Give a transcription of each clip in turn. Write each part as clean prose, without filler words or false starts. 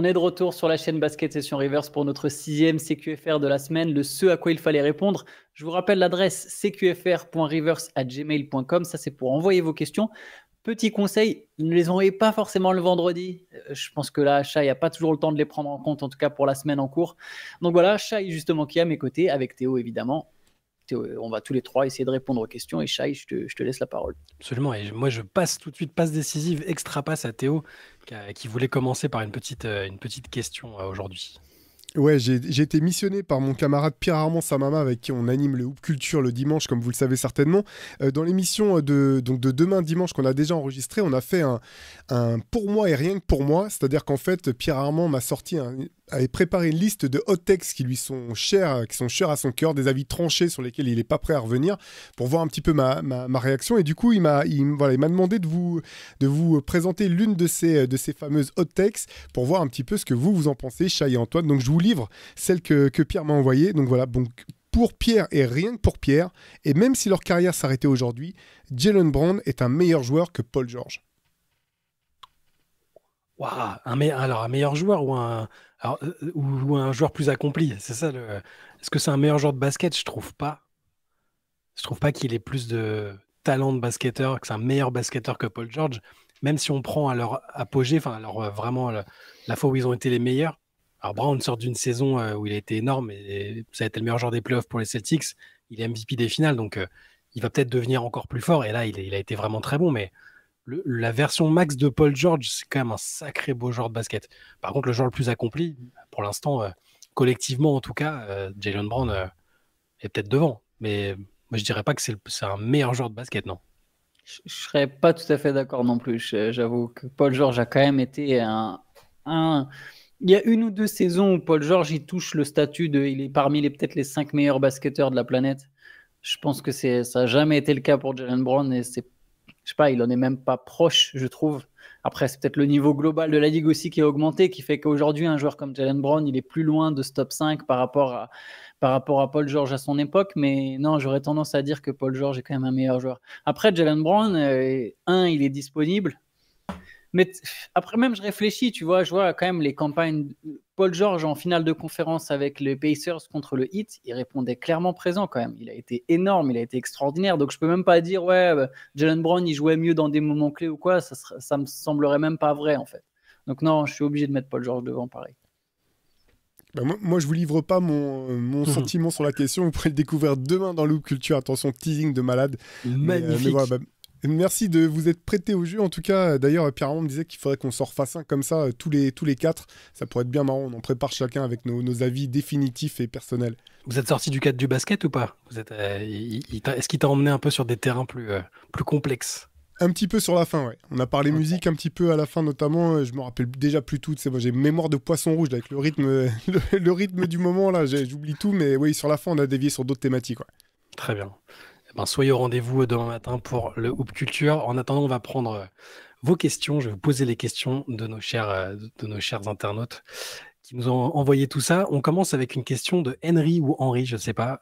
On est de retour sur la chaîne Basket Session Reverse pour notre 6e CQFR de la semaine, le ce à quoi il fallait répondre. Je vous rappelle l'adresse cqfr.reverse@gmail.com, ça c'est pour envoyer vos questions. Petit conseil, ne les envoyez pas forcément le vendredi. Je pense que là, Shai n'a pas toujours le temps de les prendre en compte, en tout cas pour la semaine en cours. Donc voilà, Shai justement qui est à mes côtés, avec Théo évidemment. Théo, on va tous les trois essayer de répondre aux questions et Shai, je te laisse la parole. Absolument, et moi je passe tout de suite, passe décisive, extra passe à Théo, qui voulait commencer par une petite question aujourd'hui. Ouais, j'ai été missionné par mon camarade Pierre Armand Samama avec qui on anime le Hoop Culture le dimanche, comme vous le savez certainement. Dans l'émission de demain dimanche qu'on a déjà enregistré, on a fait un pour moi et rien que pour moi. C'est-à-dire qu'en fait, Pierre Armand m'a avait préparé une liste de hot takes qui lui sont chers, qui sont chers à son cœur, des avis tranchés sur lesquels il n'est pas prêt à revenir, pour voir un petit peu ma réaction. Et du coup, il m'a demandé de vous présenter l'une de ces fameuses hot takes pour voir un petit peu ce que vous en pensez, Shai et Antoine. Donc je vous livre celle que Pierre m'a envoyée. Donc voilà, donc pour Pierre et rien que pour Pierre, et même si leur carrière s'arrêtait aujourd'hui, Jaylen Brown est un meilleur joueur que Paul George. Waouh, un meilleur joueur ou un joueur plus accompli, c'est ça Est-ce que c'est un meilleur joueur de basket? Je trouve pas. Je trouve pas qu'il ait plus de talent de basketteur, que c'est un meilleur basketteur que Paul George, même si on prend à leur apogée, enfin alors vraiment la fois où ils ont été les meilleurs. Alors Brown sort d'une saison où il a été énorme et ça a été le meilleur joueur des playoffs pour les Celtics. Il est MVP des finales, donc il va peut-être devenir encore plus fort. Et là, il a été vraiment très bon, mais la version max de Paul George, c'est quand même un sacré beau joueur de basket. Par contre, le joueur le plus accompli, pour l'instant, collectivement en tout cas, Jaylen Brown est peut-être devant. Mais moi, je dirais pas que c'est un meilleur joueur de basket, non. Je serais pas tout à fait d'accord non plus. J'avoue que Paul George a quand même été Il y a une ou deux saisons où Paul George il touche le statut il est parmi peut-être les 5 meilleurs basketteurs de la planète. Je pense que ça n'a jamais été le cas pour Jaylen Brown et je sais pas, il en est même pas proche, je trouve. Après, c'est peut-être le niveau global de la ligue aussi qui a augmenté, qui fait qu'aujourd'hui, un joueur comme Jaylen Brown, il est plus loin de ce top 5 par rapport à Paul George à son époque. Mais non, j'aurais tendance à dire que Paul George est quand même un meilleur joueur. Après, Jaylen Brown, il est disponible. Mais après, même, je réfléchis, tu vois, je vois quand même les campagnes. Paul George en finale de conférence avec les Pacers contre le Heat, il répondait clairement présent quand même. Il a été énorme, il a été extraordinaire. Donc, je peux même pas dire, Jaylen Brown, il jouait mieux dans des moments clés ou quoi. Ça me semblerait même pas vrai, en fait. Donc, non, je suis obligé de mettre Paul George devant, pareil. Bah moi, je vous livre pas mon sentiment sur la question. Vous pourrez le découvrir demain dans Loop Culture. Attention, teasing de malade. Magnifique. Mais voilà, merci de vous être prêté au jeu. En tout cas, d'ailleurs, Pierre Armand me disait qu'il faudrait qu'on s'en refasse un comme ça, tous les 4. Ça pourrait être bien marrant. On en prépare chacun avec nos avis définitifs et personnels. Vous êtes sorti du cadre du basket ou pas? Est-ce qu'il t'a emmené un peu sur des terrains plus complexes? Un petit peu sur la fin, ouais. On a parlé musique un petit peu à la fin, notamment. Je me rappelle déjà plus tout. Moi, j'ai mémoire de poisson rouge avec le rythme, le rythme du moment. Là, j'oublie tout. Mais oui, sur la fin, on a dévié sur d'autres thématiques. Ouais. Très bien. Soyez au rendez-vous demain matin pour le Hoop Culture. En attendant, on va prendre vos questions. Je vais vous poser les questions de nos chers internautes qui nous ont envoyé tout ça. On commence avec une question de Henry ou Henry, je ne sais pas.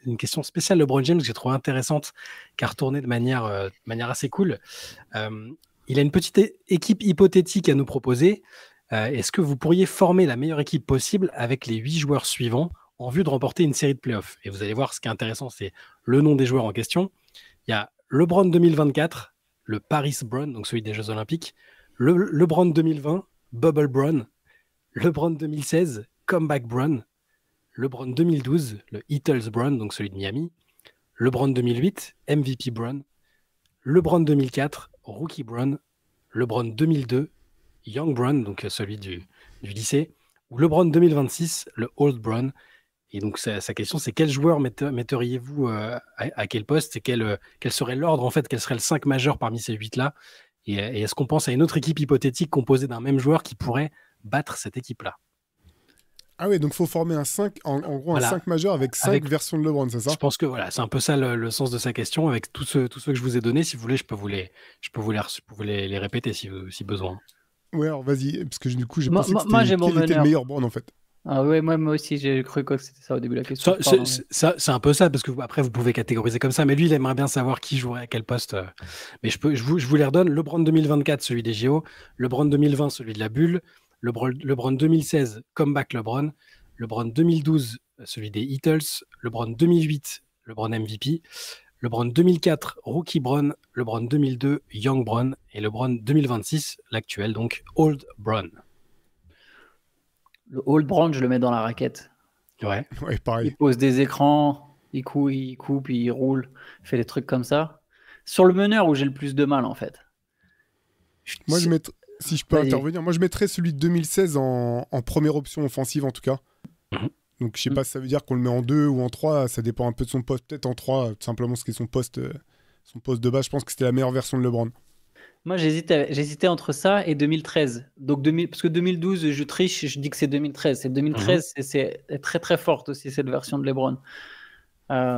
Une question spéciale LeBron James que j'ai trouvée intéressante, qui a retourné de manière assez cool. Il a une petite équipe hypothétique à nous proposer. Est-ce que vous pourriez former la meilleure équipe possible avec les 8 joueurs suivants en vue de remporter une série de playoffs? Et vous allez voir, ce qui est intéressant, c'est le nom des joueurs en question. Il y a LeBron 2024, le Paris Brown, donc celui des Jeux Olympiques, LeBron 2020, Bubble Brown, LeBron 2016, Comeback Brown, LeBron 2012, le Heatles Brown, donc celui de Miami, LeBron 2008, MVP Brown, LeBron 2004, Rookie Brown, LeBron 2002, Young Brown, donc celui du lycée, ou LeBron 2026, le Old Brown. Et donc sa question, c'est quel joueur metteriez-vous à quel poste et quel serait l'ordre, en fait, quel serait le 5 majeur parmi ces 8-là? Et est-ce qu'on pense à une autre équipe hypothétique composée d'un même joueur qui pourrait battre cette équipe-là? Ah oui, donc il faut former un 5, en gros voilà. Un 5 majeur avec 5 versions de LeBron, c'est ça? Je pense que voilà, c'est un peu ça le sens de sa question. Avec tous ceux que je vous ai donnés, si vous voulez, je peux vous les répéter si besoin. Ouais, alors vas-y, parce que du coup, j'ai pensé que quel était le meilleur Brown, en fait. Ah ouais, moi aussi, j'ai cru que c'était ça au début de la question. C'est un peu ça, parce que après, vous pouvez catégoriser comme ça, mais lui, il aimerait bien savoir qui jouerait à quel poste. Mais je vous les redonne. LeBron 2024, celui des JO. LeBron 2020, celui de la bulle. LeBron 2016, comeback LeBron. LeBron 2012, celui des Heatles. LeBron 2008, LeBron MVP. LeBron 2004, Rookie Bron. LeBron 2002, Young Bron. Et LeBron 2026, l'actuel, donc Old Bron. Le Old Brown, je le mets dans la raquette. Ouais. Ouais, pareil. Il pose des écrans, il coupe, il roule, il fait des trucs comme ça. Sur le meneur où j'ai le plus de mal, en fait. Moi, si je peux Vas-y. intervenir, moi je mettrais celui de 2016 en première option offensive en tout cas. Mhm. Donc je sais pas si ça veut dire qu'on le met en 2 ou en 3, ça dépend un peu de son poste, peut-être en 3, tout simplement parce que son poste de base, je pense que c'était la meilleure version de LeBron. Moi, j'hésitais entre ça et 2013. Donc, parce que 2012, je triche, je dis que c'est 2013. C'est 2013, c'est très très forte aussi cette version de LeBron.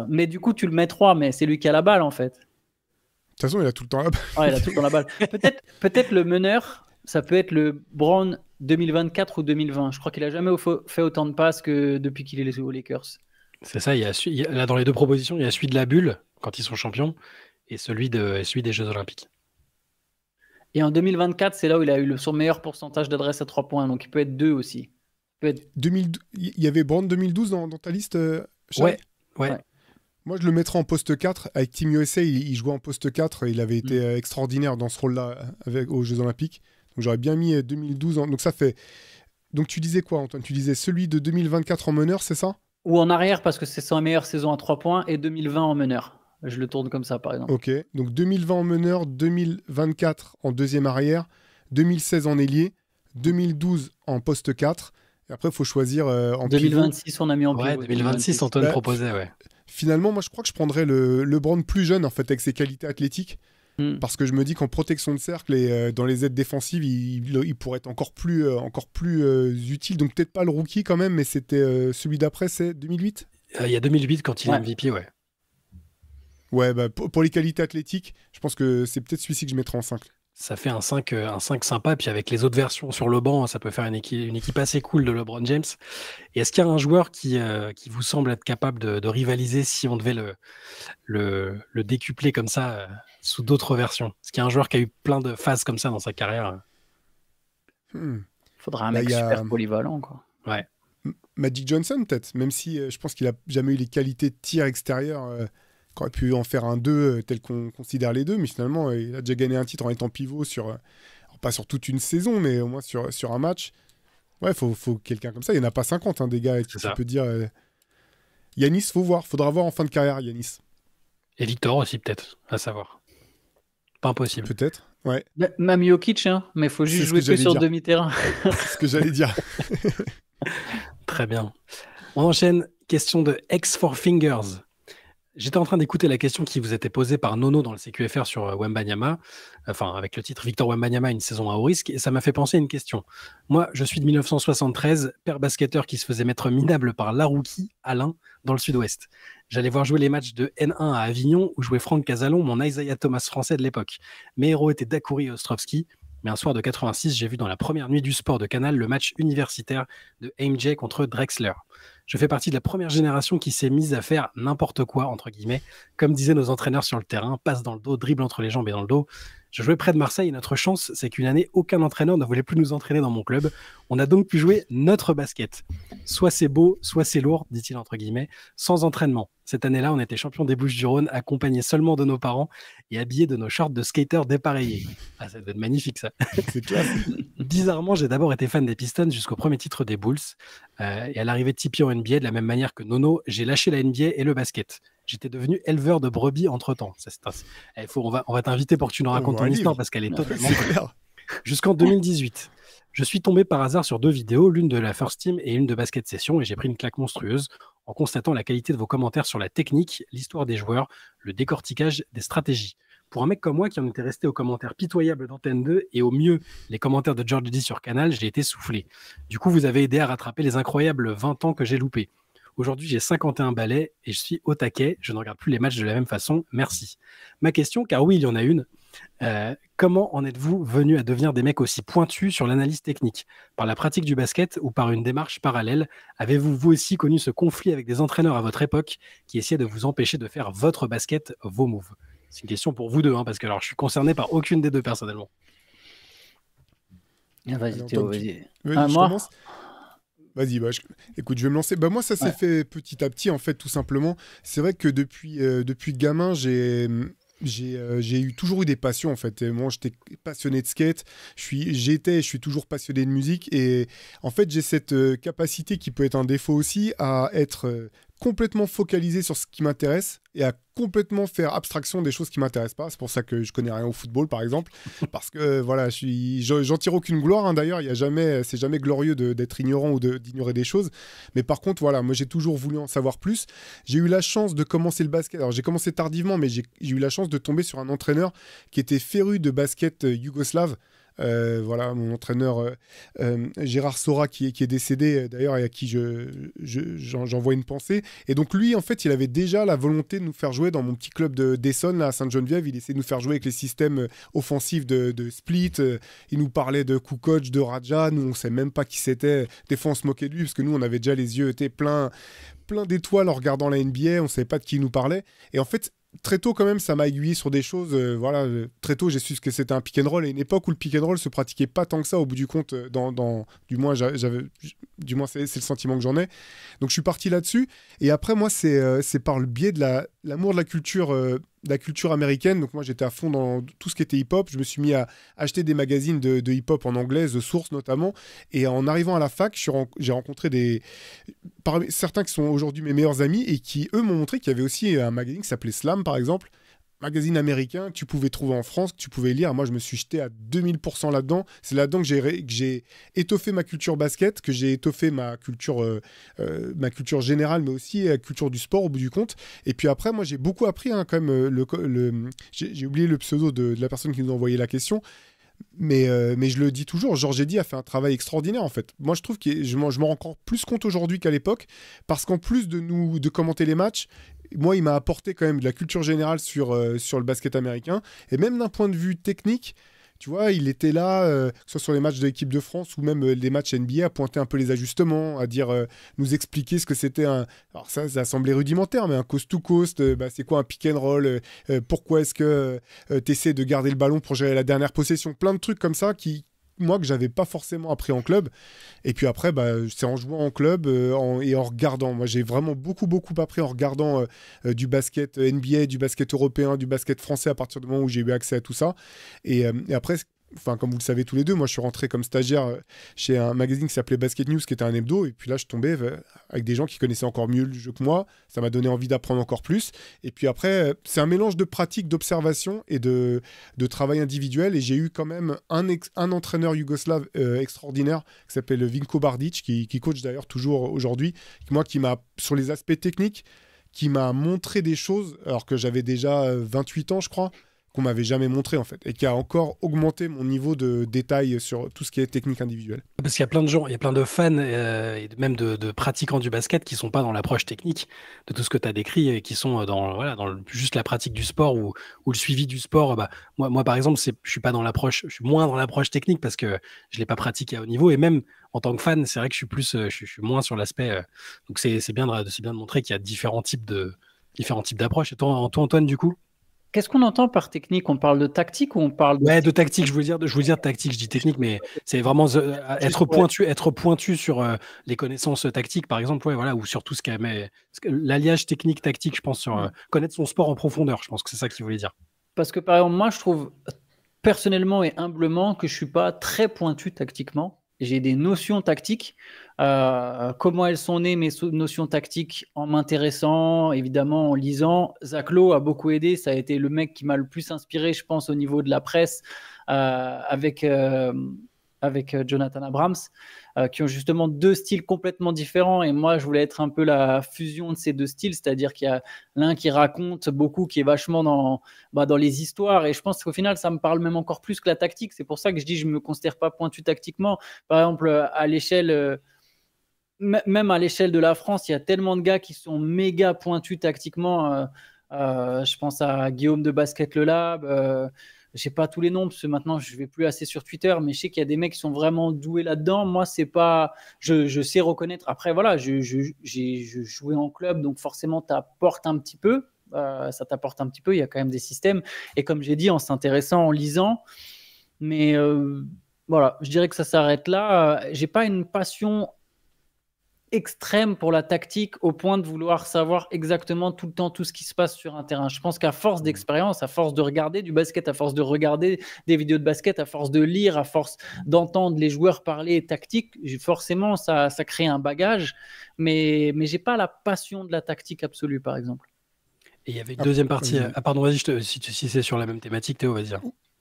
Mais du coup, tu le mets 3, mais c'est lui qui a la balle en fait. De toute façon, il a tout le temps là. Ouais, il a tout le temps la balle. Peut-être le meneur, ça peut être le Brown 2024 ou 2020. Je crois qu'il a jamais fait autant de passes que depuis qu'il est aux Lakers. C'est ça, là dans les deux propositions, il y a celui de la bulle, quand ils sont champions, et celui des Jeux Olympiques. Et en 2024, c'est là où il a eu son meilleur pourcentage d'adresse à 3 points. Donc, il peut être 2 aussi. Il y avait Brown 2012 dans ta liste, Shai? Ouais. Moi, je le mettrais en poste 4. Avec Team USA, il jouait en poste 4. Il avait été extraordinaire dans ce rôle-là aux Jeux Olympiques. Donc, j'aurais bien mis 2012. Donc, ça fait. Donc, tu disais quoi, Antoine? Tu disais celui de 2024 en meneur, c'est ça? Ou en arrière, parce que c'est sa meilleure saison à 3 points, et 2020 en meneur. Je le tourne comme ça, par exemple. Ok. Donc, 2020 en meneur, 2024 en deuxième arrière, 2016 en ailier, 2012 en poste 4. Et après, il faut choisir en 2026, pivot. on a mis en Ouais, pivot. 2026, Antoine proposait, ouais. Finalement, moi, je crois que je prendrais le LeBron plus jeune, en fait, avec ses qualités athlétiques. Parce que je me dis qu'en protection de cercle et dans les aides défensives, il pourrait être encore plus utile. Donc peut-être pas le rookie quand même, mais c'était celui d'après, c'est 2008 ? Il y a 2008 quand il est MVP, ouais. Ouais, bah, pour les qualités athlétiques, je pense que c'est peut-être celui-ci que je mettrais en 5. Ça fait un 5 sympa, puis avec les autres versions sur le banc, ça peut faire une équipe assez cool de LeBron James. Et est-ce qu'il y a un joueur qui vous semble être capable de rivaliser si on devait le décupler comme ça sous d'autres versions? Est-ce qu'il y a un joueur qui a eu plein de phases comme ça dans sa carrière? Faudra un mec super polyvalent, quoi. Ouais. Magic Johnson, peut-être, même si je pense qu'il a jamais eu les qualités de tir extérieur qu'on aurait pu en faire un 2 tel qu'on considère les deux, mais finalement, il a déjà gagné un titre en étant pivot pas sur toute une saison, mais au moins sur un match. Ouais, faut quelqu'un comme ça. Il n'y en a pas 50, des gars qui peut dire. Yanis, faudra voir en fin de carrière, Yanis. Et Victor aussi, peut-être, à savoir. Pas impossible. Peut-être, ouais. Même Jokic, mais il faut juste jouer que sur demi-terrain. C'est ce que j'allais dire. Très bien. On enchaîne. Question de X4 Fingers. J'étais en train d'écouter la question qui vous était posée par Nono dans le CQFR sur Wembanyama, enfin avec le titre Victor Wembanyama, une saison à haut risque, et ça m'a fait penser à une question. Moi, je suis de 1973, père basketteur qui se faisait mettre minable par Larouki, Alain, dans le sud-ouest. J'allais voir jouer les matchs de N1 à Avignon où jouait Franck Casalon, mon Isaiah Thomas français de l'époque. Mes héros étaient Dacoury et Ostrovski, mais un soir de 86, j'ai vu dans la première nuit du sport de Canal le match universitaire de MJ contre Drexler. Je fais partie de la première génération qui s'est mise à faire n'importe quoi, entre guillemets. Comme disaient nos entraîneurs sur le terrain, passe dans le dos, dribble entre les jambes et dans le dos. Je jouais près de Marseille et notre chance, c'est qu'une année, aucun entraîneur ne voulait plus nous entraîner dans mon club. On a donc pu jouer notre basket. Soit c'est beau, soit c'est lourd, dit-il entre guillemets, sans entraînement. Cette année-là, on était champion des Bouches-du-Rhône, accompagnés seulement de nos parents et habillés de nos shorts de skater dépareillés. Ah, ça doit être magnifique, ça. C'est clair. Bizarrement, j'ai d'abord été fan des Pistons jusqu'au premier titre des Bulls. Et à l'arrivée de Tipeee en NBA, de la même manière que Nono, j'ai lâché la NBA et le basket. J'étais devenu éleveur de brebis entre-temps. On va t'inviter pour que tu nous racontes ton histoire parce qu'elle est totalement claire. Jusqu'en 2018. Je suis tombé par hasard sur 2 vidéos, l'une de la First Team et une de Basket Session, et j'ai pris une claque monstrueuse en constatant la qualité de vos commentaires sur la technique, l'histoire des joueurs, le décortiquage des stratégies. Pour un mec comme moi qui en était resté aux commentaires pitoyables d'Antenne 2 et au mieux les commentaires de George D sur Canal, j'ai été soufflé. Du coup, vous avez aidé à rattraper les incroyables 20 ans que j'ai loupés. Aujourd'hui, j'ai 51 balais et je suis au taquet. Je ne regarde plus les matchs de la même façon. Merci. Ma question, car oui, il y en a une. Comment en êtes-vous venu à devenir des mecs aussi pointus sur l'analyse technique? Par la pratique du basket ou par une démarche parallèle? Avez-vous vous aussi connu ce conflit avec des entraîneurs à votre époque qui essayaient de vous empêcher de faire votre basket, vos moves? C'est une question pour vous deux, parce que alors, je suis concerné par aucune des deux personnellement. Vas-y Allez, Théo, Antoine, vas-y. je Moi? commence. Vas-y, écoute, je vais me lancer. Bah, moi, ça s'est fait petit à petit, en fait, tout simplement. C'est vrai que depuis gamin, j'ai toujours eu des passions, en fait. Et moi, j'étais passionné de skate. J'étais et je suis toujours passionné de musique. Et en fait, j'ai cette capacité qui peut être un défaut aussi à être complètement focalisé sur ce qui m'intéresse et à complètement faire abstraction des choses qui m'intéressent pas. C'est pour ça que je connais rien au football, par exemple, parce que voilà, j'en tire aucune gloire. Hein, d'ailleurs, c'est jamais glorieux d'être ignorant ou d'ignorer des choses. Mais par contre, voilà, moi j'ai toujours voulu en savoir plus. J'ai eu la chance de commencer le basket. Alors j'ai commencé tardivement, mais j'ai eu la chance de tomber sur un entraîneur qui était féru de basket yougoslave. Voilà, mon entraîneur Gérard Sora qui est décédé d'ailleurs et à qui j'envoie une pensée. Et donc lui, en fait, il avait déjà la volonté de nous faire jouer dans mon petit club d'Essonne, là, à Sainte-Geneviève. Il essayait de nous faire jouer avec les systèmes offensifs de split. Il nous parlait de Kukoc, de Raja. Nous, on ne sait même pas qui c'était. Des fois, on se moquait de lui parce que nous, on avait déjà les yeux plein d'étoiles en regardant la NBA. On ne savait pas de qui il nous parlait. Et en fait, très tôt quand même ça m'a aiguillé sur des choses très tôt j'ai su ce que c'était un pick and roll, et une époque où le pick and roll se pratiquait pas tant que ça au bout du compte, du moins c'est le sentiment que j'en ai. Donc je suis parti là-dessus, et après moi c'est par le biais de l'amour de la culture américaine. Donc moi j'étais à fond dans tout ce qui était hip-hop. Je me suis mis à acheter des magazines de hip-hop en anglais, The Source notamment, et en arrivant à la fac j'ai rencontré certains qui sont aujourd'hui mes meilleurs amis et qui eux m'ont montré qu'il y avait aussi un magazine qui s'appelait Slam, par exemple, magazine américain que tu pouvais trouver en France, que tu pouvais lire. Moi, je me suis jeté à 2000% là-dedans. C'est là-dedans que j'ai étoffé ma culture basket, que j'ai étoffé ma culture générale, mais aussi la culture du sport au bout du compte. Et puis après, moi, j'ai beaucoup appris, hein, quand même. J'ai oublié le pseudo de la personne qui nous a envoyé la question. Mais je le dis toujours, Georges Eddy a fait un travail extraordinaire, en fait. Moi, je trouve que je m'en rends encore plus compte aujourd'hui qu'à l'époque, parce qu'en plus de commenter les matchs, moi, il m'a apporté quand même de la culture générale sur le basket américain, et même d'un point de vue technique. Tu vois, il était là, que ce soit sur les matchs de l'équipe de France ou même les matchs NBA, à pointer un peu les ajustements, à dire, nous expliquer ce que c'était un. Alors ça semblait rudimentaire, mais un coast-to-coast, c'est quoi un pick and roll, pourquoi est-ce que tu essaies de garder le ballon pour gérer la dernière possession, plein de trucs comme ça moi, que j'avais pas forcément appris en club. Et puis après, c'est en jouant en club et en regardant. Moi, j'ai vraiment beaucoup appris en regardant du basket NBA, du basket européen, du basket français, à partir du moment où j'ai eu accès à tout ça. Et après, enfin, comme vous le savez tous les deux, moi je suis rentré comme stagiaire chez un magazine qui s'appelait Basket News, qui était un hebdo, et puis là je tombais avec des gens qui connaissaient encore mieux le jeu que moi. Ça m'a donné envie d'apprendre encore plus. Et puis après, c'est un mélange de pratique, d'observation et de travail individuel. Et j'ai eu quand même un entraîneur yougoslave extraordinaire qui s'appelle Vinko Bardic, qui coach d'ailleurs toujours aujourd'hui, qui m'a, sur les aspects techniques, qui m'a montré des choses alors que j'avais déjà 28 ans, je crois, qu'on m'avait jamais montré, en fait, et qui a encore augmenté mon niveau de détail sur tout ce qui est technique individuelle. Parce qu'il y a plein de gens, il y a plein de fans et même de pratiquants du basket qui sont pas dans l'approche technique de tout ce que tu as décrit et qui sont dans juste la pratique du sport ou le suivi du sport. Moi, par exemple, je suis pas dans l'approche, je suis moins dans l'approche technique parce que je l'ai pas pratiqué à haut niveau, et même en tant que fan, c'est vrai que je suis plus, je suis moins sur l'aspect. Donc c'est bien de montrer qu'il y a différents types d'approches. Et toi, Antoine, du coup? Qu'est-ce qu'on entend par technique? On parle de tactique ou on parle de... Ouais, de tactique, je veux dire tactique, je dis technique, mais c'est vraiment être pointu sur les connaissances tactiques, par exemple, ouais, voilà, ou sur tout ce qu'il y a, l'alliage technique-tactique, je pense, sur connaître son sport en profondeur, je pense que c'est ça qu'il voulait dire. Parce que par exemple, moi, je trouve personnellement et humblement que je suis pas très pointu tactiquement. J'ai des notions tactiques. Comment elles sont nées, mes notions tactiques? En m'intéressant, évidemment, en lisant. Zach Lowe a beaucoup aidé. Ça a été le mec qui m'a le plus inspiré, je pense, au niveau de la presse, avec Jonathan Abrams, qui ont justement deux styles complètement différents. Et moi, je voulais être un peu la fusion de ces deux styles, c'est-à-dire qu'il y a l'un qui raconte beaucoup, qui est vachement dans les histoires. Et je pense qu'au final, ça me parle même encore plus que la tactique. C'est pour ça que je dis que je ne me considère pas pointu tactiquement. Par exemple, à l'échelle... même à l'échelle de la France, il y a tellement de gars qui sont méga pointus tactiquement. Je pense à Guillaume de Basket Le Lab. Je sais pas tous les noms parce que maintenant je vais plus assez sur Twitter, mais je sais qu'il y a des mecs qui sont vraiment doués là-dedans. Moi, c'est pas, je sais reconnaître. Après, voilà, j'ai joué en club, donc forcément, t'apportes un petit peu. Ça t'apporte un petit peu. Il y a quand même des systèmes. Et comme j'ai dit, en s'intéressant, en lisant, mais Voilà, je dirais que ça s'arrête là. J'ai pas une passion extrême pour la tactique au point de vouloir savoir exactement tout le temps tout ce qui se passe sur un terrain. Je pense qu'à force d'expérience, à force de regarder du basket, à force de regarder des vidéos de basket, à force de lire, à force d'entendre les joueurs parler tactique, forcément ça crée un bagage, mais j'ai pas la passion de la tactique absolue, par exemple. Et il y avait une deuxième partie. Ah pardon, vas-y, si c'est sur la même thématique, Théo, vas-y.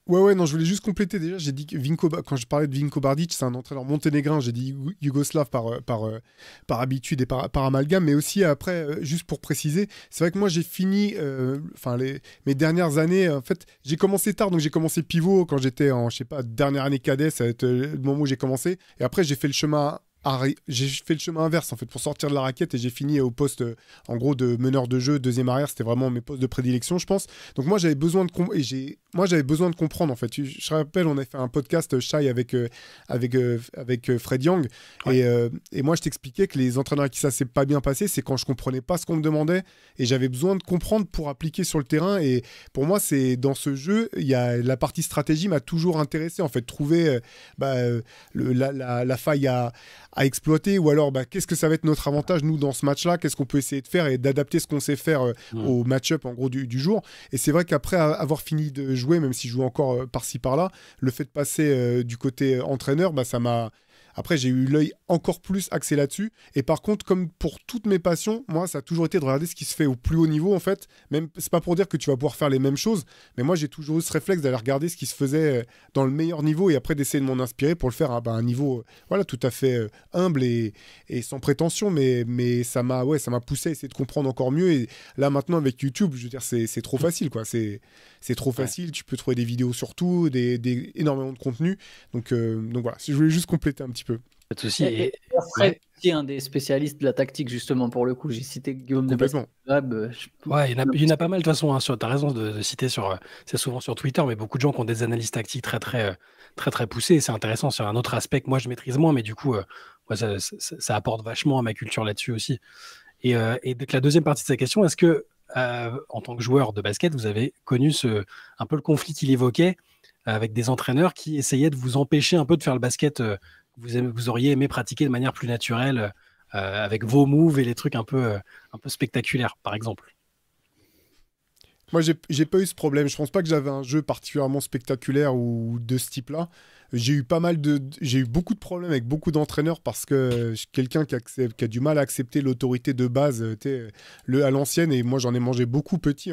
Ouais, non, je voulais juste compléter. Déjà, j'ai dit que quand je parlais de Vinko Bardic, c'est un entraîneur monténégrin. J'ai dit yougoslave par habitude et par amalgame, mais aussi après, juste pour préciser, c'est vrai que moi j'ai fini, mes dernières années, en fait, j'ai commencé tard, donc j'ai commencé pivot quand j'étais en, je sais pas, dernière année cadet, ça va être le moment où j'ai commencé, et après j'ai fait le chemin inverse en fait pour sortir de la raquette et j'ai fini au poste en gros de meneur de jeu, deuxième arrière, c'était vraiment mes postes de prédilection je pense. Donc moi j'avais besoin de comprendre en fait. Je rappelle, on a fait un podcast Shai avec Fred Young, ouais. Et moi je t'expliquais que les entraîneurs avec qui ça s'est pas bien passé, c'est quand je comprenais pas ce qu'on me demandait et j'avais besoin de comprendre pour appliquer sur le terrain. Et pour moi c'est dans ce jeu, il y a la partie stratégie m'a toujours intéressé en fait, trouver la faille à exploiter, ou alors qu'est-ce que ça va être notre avantage nous dans ce match-là, qu'est-ce qu'on peut essayer de faire et d'adapter ce qu'on sait faire au match-up en gros du jour. Et c'est vrai qu'après avoir fini de jouer, même si je joue encore par-ci par-là, le fait de passer du côté entraîneur, ça m'a... Après, j'ai eu l'œil encore plus axé là-dessus. Et par contre, comme pour toutes mes passions, moi, ça a toujours été de regarder ce qui se fait au plus haut niveau, en fait. Même, c'est pas pour dire que tu vas pouvoir faire les mêmes choses, mais moi, j'ai toujours eu ce réflexe d'aller regarder ce qui se faisait dans le meilleur niveau et après d'essayer de m'en inspirer pour le faire à un niveau tout à fait humble et sans prétention. Mais ça m'a poussé à essayer de comprendre encore mieux. Et là, maintenant, avec YouTube, je veux dire, c'est trop facile, quoi. C'est trop facile. Tu peux trouver des vidéos sur tout, énormément de contenu. Donc voilà, je voulais juste compléter un petit peu. Pas de souci. Et Fred, qui est un des spécialistes de la tactique, justement, pour le coup. J'ai cité Guillaume de Basket. Ouais, il y en a pas mal, de toute façon. Tu as raison de citer c'est souvent sur Twitter, mais beaucoup de gens qui ont des analyses tactiques très, très, très, très poussées. C'est intéressant sur un autre aspect que moi, je maîtrise moins, mais du coup, ça apporte vachement à ma culture là-dessus aussi. Et donc, la deuxième partie de sa question, est-ce que, en tant que joueur de basket, vous avez connu un peu le conflit qu'il évoquait avec des entraîneurs qui essayaient de vous empêcher un peu de faire le basket que vous auriez aimé pratiquer de manière plus naturelle avec vos moves et les trucs un peu spectaculaires, par exemple? Moi, j'ai pas eu ce problème. Je pense pas que j'avais un jeu particulièrement spectaculaire ou de ce type-là. J'ai eu beaucoup de problèmes avec beaucoup d'entraîneurs parce que je suis quelqu'un qui a du mal à accepter l'autorité de base à l'ancienne, et moi j'en ai mangé beaucoup petit.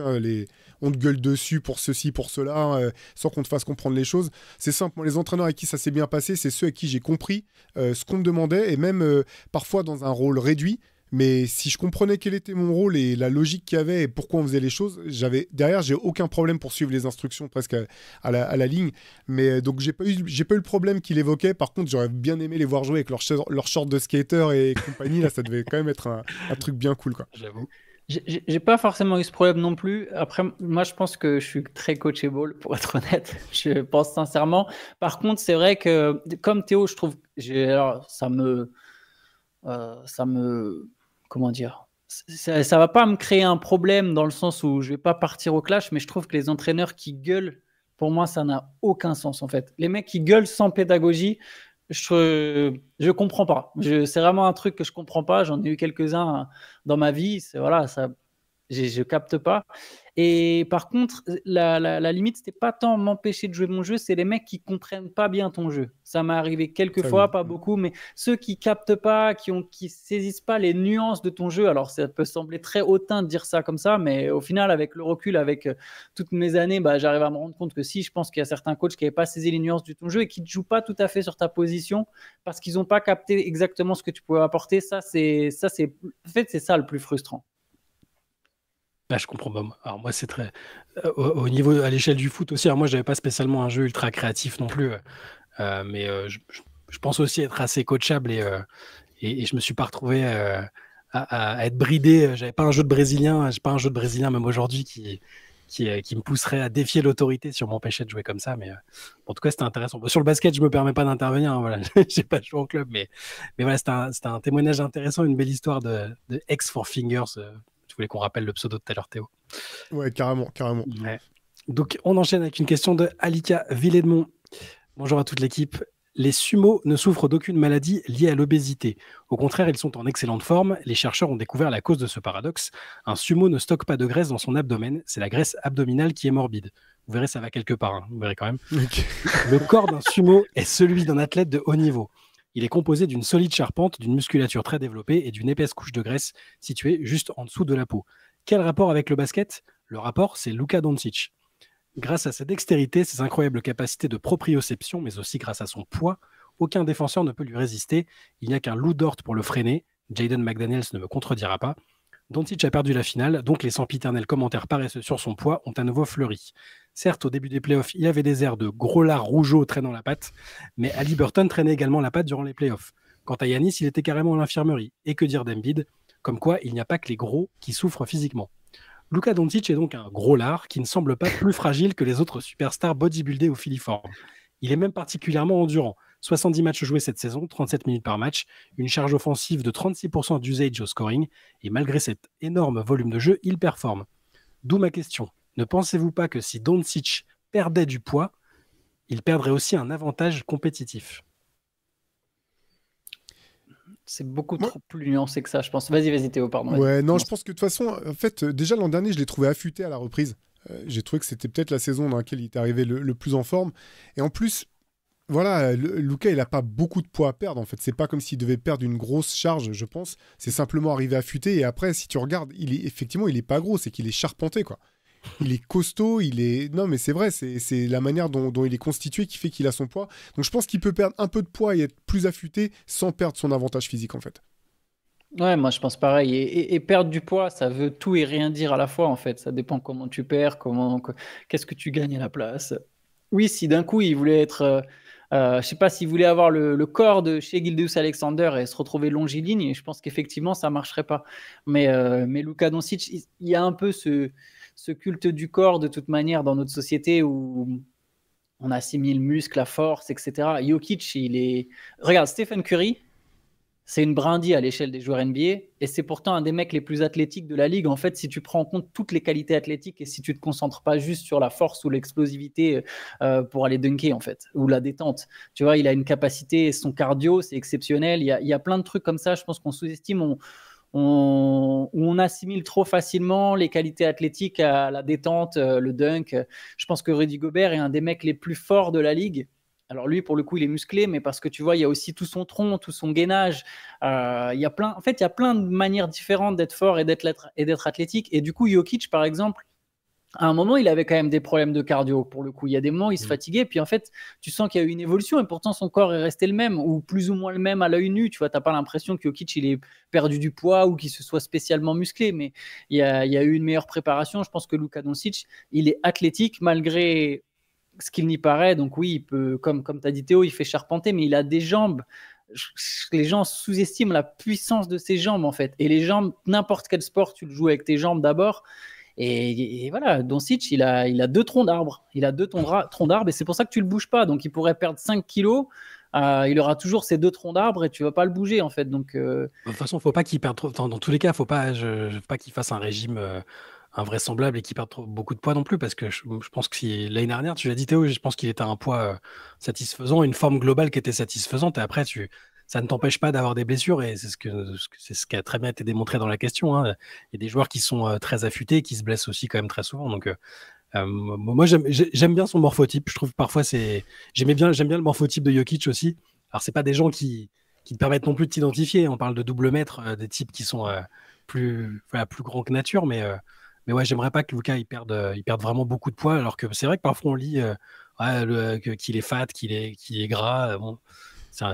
On te gueule dessus pour ceci, pour cela, sans qu'on te fasse comprendre les choses. C'est simple, moi, les entraîneurs avec qui ça s'est bien passé, c'est ceux avec qui j'ai compris ce qu'on me demandait, et même parfois dans un rôle réduit. Mais si je comprenais quel était mon rôle et la logique qu'il y avait et pourquoi on faisait les choses, derrière, j'ai aucun problème pour suivre les instructions presque à la ligne. Mais donc, j'ai pas eu le problème qu'il évoquait. Par contre, j'aurais bien aimé les voir jouer avec leur short de skater et compagnie. Là, ça devait quand même être un truc bien cool, quoi. J'avoue. J'ai pas forcément eu ce problème non plus. Après, moi, je pense que je suis très coachable, pour être honnête. Je pense sincèrement. Par contre, c'est vrai que, comme Théo, je trouve, ça me, comment dire, ça va pas me créer un problème dans le sens où je vais pas partir au clash, mais je trouve que les entraîneurs qui gueulent, pour moi, ça n'a aucun sens en fait. Les mecs qui gueulent sans pédagogie, je comprends pas. C'est vraiment un truc que je comprends pas. J'en ai eu quelques-uns dans ma vie. Je capte pas. Et par contre, la limite, c'était pas tant m'empêcher de jouer mon jeu, c'est les mecs qui comprennent pas bien ton jeu. Ça m'est arrivé quelques fois, pas beaucoup, mais ceux qui captent pas, qui saisissent pas les nuances de ton jeu. Alors, ça peut sembler très hautain de dire ça comme ça, mais au final, avec le recul, avec toutes mes années, j'arrive à me rendre compte que si, je pense qu'il y a certains coachs qui n'avaient pas saisi les nuances de ton jeu et qui ne jouent pas tout à fait sur ta position parce qu'ils n'ont pas capté exactement ce que tu pouvais apporter. En fait, c'est ça le plus frustrant. Je comprends pas. Alors moi, c'est très au niveau à l'échelle du foot aussi. Alors moi, j'avais pas spécialement un jeu ultra créatif non plus, mais je pense aussi être assez coachable et je me suis pas retrouvé à être bridé. J'avais pas un jeu de brésilien. J'ai pas un jeu de brésilien même aujourd'hui qui me pousserait à défier l'autorité si on m'empêchait de jouer comme ça. Mais en tout cas, c'était intéressant. Sur le basket, je me permets pas d'intervenir. Hein, voilà, j'ai pas joué en club, mais voilà, c'était un témoignage intéressant, une belle histoire de X for Fingers. Je voulais qu'on rappelle le pseudo de tout à l'heure, Théo. Ouais, carrément. Ouais. Donc, on enchaîne avec une question de Alika Villedmont. Bonjour à toute l'équipe. Les sumos ne souffrent d'aucune maladie liée à l'obésité. Au contraire, ils sont en excellente forme. Les chercheurs ont découvert la cause de ce paradoxe. Un sumo ne stocke pas de graisse dans son abdomen. C'est la graisse abdominale qui est morbide. Vous verrez, ça va quelque part. Hein. Vous verrez quand même. Ok. Le corps d'un sumo est celui d'un athlète de haut niveau. Il est composé d'une solide charpente, d'une musculature très développée et d'une épaisse couche de graisse située juste en dessous de la peau. Quel rapport avec le basket ? Le rapport, c'est Luka Doncic. Grâce à sa dextérité, ses incroyables capacités de proprioception, mais aussi grâce à son poids, aucun défenseur ne peut lui résister. Il n'y a qu'un Lou Dort pour le freiner. Jaden McDaniels ne me contredira pas. Doncic a perdu la finale, donc les sempiternels commentaires paresseux sur son poids ont à nouveau fleuri. Certes, au début des playoffs, il avait des airs de gros lard rougeau traînant la patte, mais Ali Burton traînait également la patte durant les playoffs. Quant à Giannis, il était carrément à l'infirmerie. Et que dire d'Embiid ? Comme quoi, il n'y a pas que les gros qui souffrent physiquement. Luka Doncic est donc un gros lard qui ne semble pas plus fragile que les autres superstars bodybuildés ou filiformes. Il est même particulièrement endurant. 70 matchs joués cette saison, 37 minutes par match, une charge offensive de 36% d'usage au scoring, et malgré cet énorme volume de jeu, il performe. D'où ma question. Ne pensez-vous pas que si Doncic perdait du poids, il perdrait aussi un avantage compétitif ? C'est beaucoup trop plus nuancé que ça, je pense. Vas-y, Théo, pardon. Ouais, non, je pense que de toute façon, en fait, déjà l'an dernier, je l'ai trouvé affûté à la reprise. J'ai trouvé que c'était peut-être la saison dans laquelle il est arrivé le plus en forme. Et en plus, voilà, Luka, il n'a pas beaucoup de poids à perdre. En fait, c'est pas comme s'il devait perdre une grosse charge, je pense. C'est simplement arrivé affûté. Et après, si tu regardes, effectivement, il est pas gros, c'est qu'il est charpenté, quoi. Il est costaud, il est... Non, mais c'est vrai, c'est la manière dont il est constitué qui fait qu'il a son poids. Donc je pense qu'il peut perdre un peu de poids et être plus affûté sans perdre son avantage physique, en fait. Ouais, moi je pense pareil. Et perdre du poids, ça veut tout et rien dire à la fois en fait. Ça dépend comment tu perds, qu'est-ce que tu gagnes à la place. Oui, si d'un coup il voulait être, je sais pas, s'il voulait avoir le corps de chez Gilgeous-Alexander et se retrouver longiligne, je pense qu'effectivement ça marcherait pas. Mais Luka Doncic, il y a un peu ce culte du corps de toute manière dans notre société où on assimile muscle à force, etc. Jokic, regarde, Stephen Curry. C'est une brindille à l'échelle des joueurs NBA et c'est pourtant un des mecs les plus athlétiques de la ligue. En fait, si tu prends en compte toutes les qualités athlétiques et si tu te concentres pas juste sur la force ou l'explosivité pour aller dunker en fait, ou la détente. Tu vois, il a une capacité, son cardio, c'est exceptionnel. Il y a plein de trucs comme ça. Je pense qu'on sous-estime, on assimile trop facilement les qualités athlétiques à la détente, le dunk. Je pense que Rudy Gobert est un des mecs les plus forts de la ligue. Alors lui, pour le coup, il est musclé, mais parce que tu vois, il y a aussi tout son tronc, tout son gainage. Il y a plein de manières différentes d'être fort et d'être athlétique. Et du coup, Jokic, par exemple, à un moment, il avait quand même des problèmes de cardio. Pour le coup, il y a des moments, il se fatiguait. Puis en fait, tu sens qu'il y a eu une évolution et pourtant son corps est resté le même ou plus ou moins le même à l'œil nu. Tu vois, t'as pas l'impression que Jokic il ait perdu du poids ou qu'il se soit spécialement musclé, mais il y a eu une meilleure préparation. Je pense que Luka Doncic, il est athlétique malgré ce qu'il n'y paraît. Donc oui, il peut, comme tu as dit Théo, il fait charpenter, mais il a des jambes. Les gens sous-estiment la puissance de ses jambes en fait. Et les jambes, n'importe quel sport, tu le joues avec tes jambes d'abord. Et voilà, Doncic, il a 2 troncs d'arbres. Il a 2 troncs d'arbres et c'est pour ça que tu le bouges pas. Donc il pourrait perdre 5 kilos. Il aura toujours ses 2 troncs d'arbres et tu vas pas le bouger en fait. Donc, De toute façon, faut pas qu'il perde trop. Dans tous les cas, faut pas qu'il fasse un régime invraisemblable et qu'il perde beaucoup de poids non plus, parce que je pense que l'année dernière, tu l'as dit Théo, je pense qu'il était à un poids satisfaisant, une forme globale qui était satisfaisante, et après ça ne t'empêche pas d'avoir des blessures, et c'est ce qui a très bien été démontré dans la question. Hein. Il y a des joueurs qui sont très affûtés, qui se blessent aussi quand même très souvent. Donc moi j'aime bien son morphotype. Je trouve parfois j'aime bien le morphotype de Jokic aussi. Alors c'est pas des gens qui te permettent non plus de t'identifier. On parle de double mètre, des types qui sont plus grands que nature, mais ouais, j'aimerais pas que Luka il perde vraiment beaucoup de poids, alors que c'est vrai que parfois on lit qu'il est fat, qu'il est gras. Bon,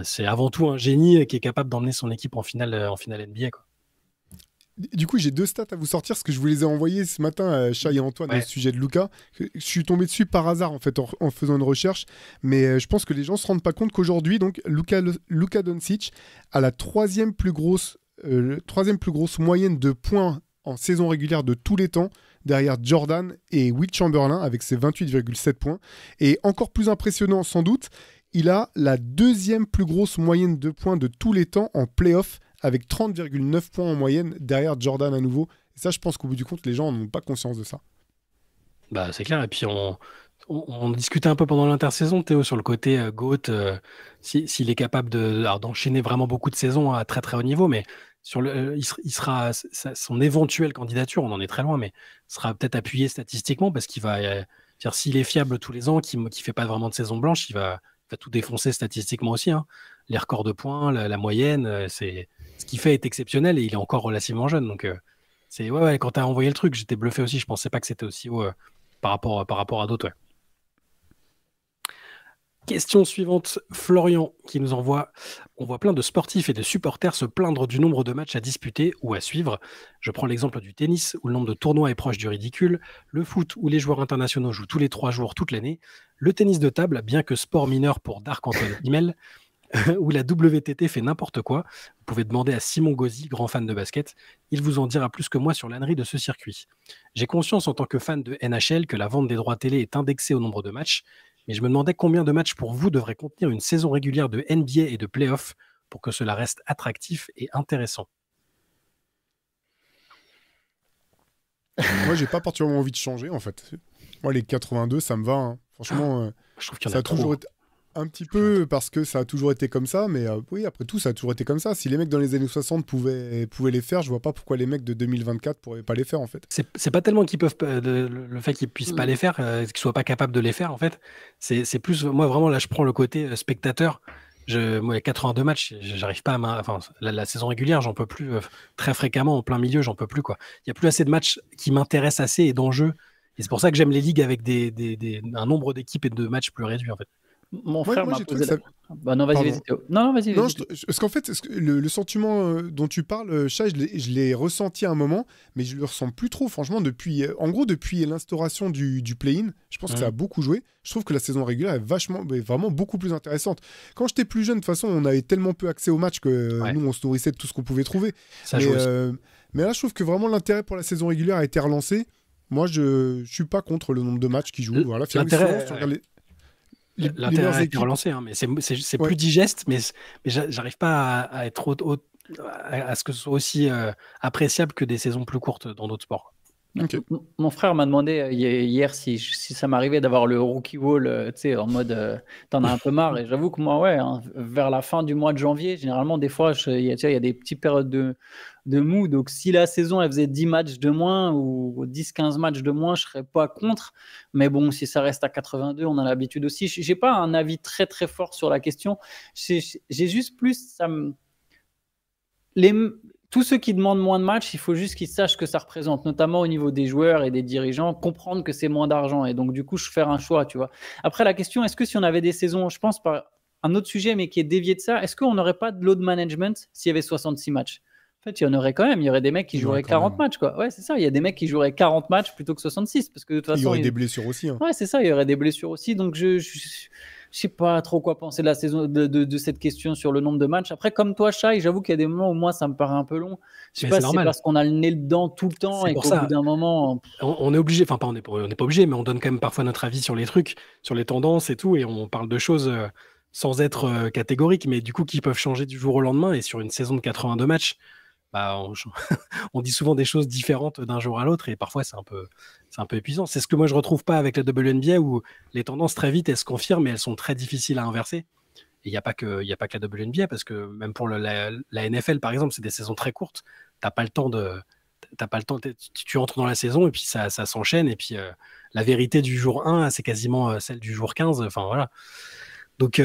c'est avant tout un génie qui est capable d'emmener son équipe en finale NBA, quoi. Du coup, j'ai 2 stats à vous sortir, parce que je vous les ai envoyés ce matin, Chai et Antoine, au sujet de Luka. Je suis tombé dessus par hasard, en fait, en faisant une recherche. Mais je pense que les gens ne se rendent pas compte qu'aujourd'hui, donc, Luka Doncic a la troisième plus grosse moyenne de points en saison régulière de tous les temps, derrière Jordan et Wilt Chamberlain, avec ses 28,7 points. Et encore plus impressionnant, sans doute, il a la 2e plus grosse moyenne de points de tous les temps en play-off, avec 30,9 points en moyenne, derrière Jordan à nouveau. Et ça, je pense qu'au bout du compte, les gens n'ont pas conscience de ça. Bah, c'est clair. Et puis, On discutait un peu pendant l'intersaison, Théo, sur le côté GOAT, s'il est capable alors, d'enchaîner vraiment beaucoup de saisons à très très haut niveau, mais il sera son éventuelle candidature, on en est très loin, mais sera peut-être appuyé statistiquement parce qu'il va dire s'il est fiable tous les ans, qu'il ne fait pas vraiment de saison blanche, il va tout défoncer statistiquement aussi, hein. Les records de points, la moyenne, c'est ce qu'il fait est exceptionnel et il est encore relativement jeune. Donc ouais, quand tu as envoyé le truc, j'étais bluffé aussi. Je pensais pas que c'était aussi haut par rapport à d'autres. Ouais. Question suivante, Florian qui nous envoie: on voit plein de sportifs et de supporters se plaindre du nombre de matchs à disputer ou à suivre. Je prends l'exemple du tennis où le nombre de tournois est proche du ridicule, le foot où les joueurs internationaux jouent tous les 3 jours toute l'année, le tennis de table, bien que sport mineur pour Darc-Antoine Himmel, où la WTT fait n'importe quoi. Vous pouvez demander à Simon Gauzy, grand fan de basket, il vous en dira plus que moi sur l'ânerie de ce circuit. J'ai conscience en tant que fan de NHL que la vente des droits télé est indexée au nombre de matchs, mais je me demandais combien de matchs pour vous devrait contenir une saison régulière de NBA et de playoffs pour que cela reste attractif et intéressant. Moi, j'ai pas particulièrement envie de changer, en fait. Moi, les 82, ça me va, hein. Franchement, je trouve qu'il y en ça a a toujours été un petit peu parce que ça a toujours été comme ça, mais oui, après tout, ça a toujours été comme ça. Si les mecs dans les années 60 pouvaient les faire, je vois pas pourquoi les mecs de 2024 pourraient pas les faire, en fait. C'est pas tellement qu'ils peuvent le fait qu'ils puissent pas les faire, qu'ils soient pas capables de les faire, en fait. C'est plus, moi vraiment là, je prends le côté spectateur. Moi, 82 matchs, j'arrive pas enfin, la saison régulière, j'en peux plus très fréquemment en plein milieu, j'en peux plus, quoi. Il y a plus assez de matchs qui m'intéressent assez et d'enjeux. Et c'est pour ça que j'aime les ligues avec un nombre d'équipes et de matchs plus réduits, en fait. Mon frère m'a posé la... Bah non, Pardon. vas-y, Théo. Non, vas-y. Parce qu'en fait, le sentiment dont tu parles, Chat, je l'ai ressenti à un moment, mais je le ressens plus trop, franchement, depuis l'instauration du play-in. Je pense que ça a beaucoup joué. Je trouve que la saison régulière est vraiment beaucoup plus intéressante. Quand j'étais plus jeune, de toute façon, on avait tellement peu accès au match que nous, on se nourrissait de tout ce qu'on pouvait trouver. Mais là, je trouve que vraiment l'intérêt pour la saison régulière a été relancé. Moi, je suis pas contre le nombre de matchs qui jouent. Voilà, l'intérêt... L'intérêt a été relancé, hein, mais c'est plus digeste, mais j'arrive pas à être à ce que ce soit aussi appréciable que des saisons plus courtes dans d'autres sports. Okay. Mon frère m'a demandé hier si ça m'arrivait d'avoir le rookie wall, tu sais, en mode t'en as un peu marre. Et j'avoue que moi, ouais, hein, vers la fin du mois de janvier, généralement, des fois, il y a des petites périodes de mou. Donc, si la saison, elle faisait 10 matchs de moins ou 10-15 matchs de moins, je serais pas contre. Mais bon, si ça reste à 82, on a l'habitude aussi. J'ai pas un avis très, très fort sur la question. J'ai juste plus... Tous ceux qui demandent moins de matchs, il faut juste qu'ils sachent ce que ça représente, notamment au niveau des joueurs et des dirigeants, comprendre que c'est moins d'argent. Et donc, du coup, je fais un choix, tu vois. Après, la question, est-ce que si on avait des saisons, je pense, par un autre sujet, mais qui est dévié de ça, est-ce qu'on n'aurait pas de load management s'il y avait 66 matchs? En fait, il y en aurait quand même. Il y aurait des mecs qui joueraient 40 matchs, quoi. Ouais, c'est ça. Il y a des mecs qui joueraient 40 matchs plutôt que 66. Parce que de toute façon, il y aurait des blessures aussi. Hein. Ouais, c'est ça. Il y aurait des blessures aussi. Donc, je sais pas trop quoi penser de la saison de cette question sur le nombre de matchs. Après, comme toi, Shai, j'avoue qu'il y a des moments où moi, ça me paraît un peu long. Je sais pas si c'est parce qu'on a le nez dedans tout le temps et qu'au bout d'un moment... On est obligé, enfin, on n'est pas obligé, mais on donne quand même parfois notre avis sur les trucs, sur les tendances et tout, et on parle de choses sans être catégorique, mais du coup, qui peuvent changer du jour au lendemain. Et sur une saison de 82 matchs, bah, on dit souvent des choses différentes d'un jour à l'autre et parfois c'est un peu épuisant. C'est ce que moi je retrouve pas avec la WNBA où les tendances très vite elles se confirment mais elles sont très difficiles à inverser. Et il n'y a pas que la WNBA parce que même pour la NFL par exemple, c'est des saisons très courtes. T'as pas le temps, tu entres dans la saison et puis ça s'enchaîne et puis la vérité du jour 1 c'est quasiment celle du jour 15. Enfin voilà. Donc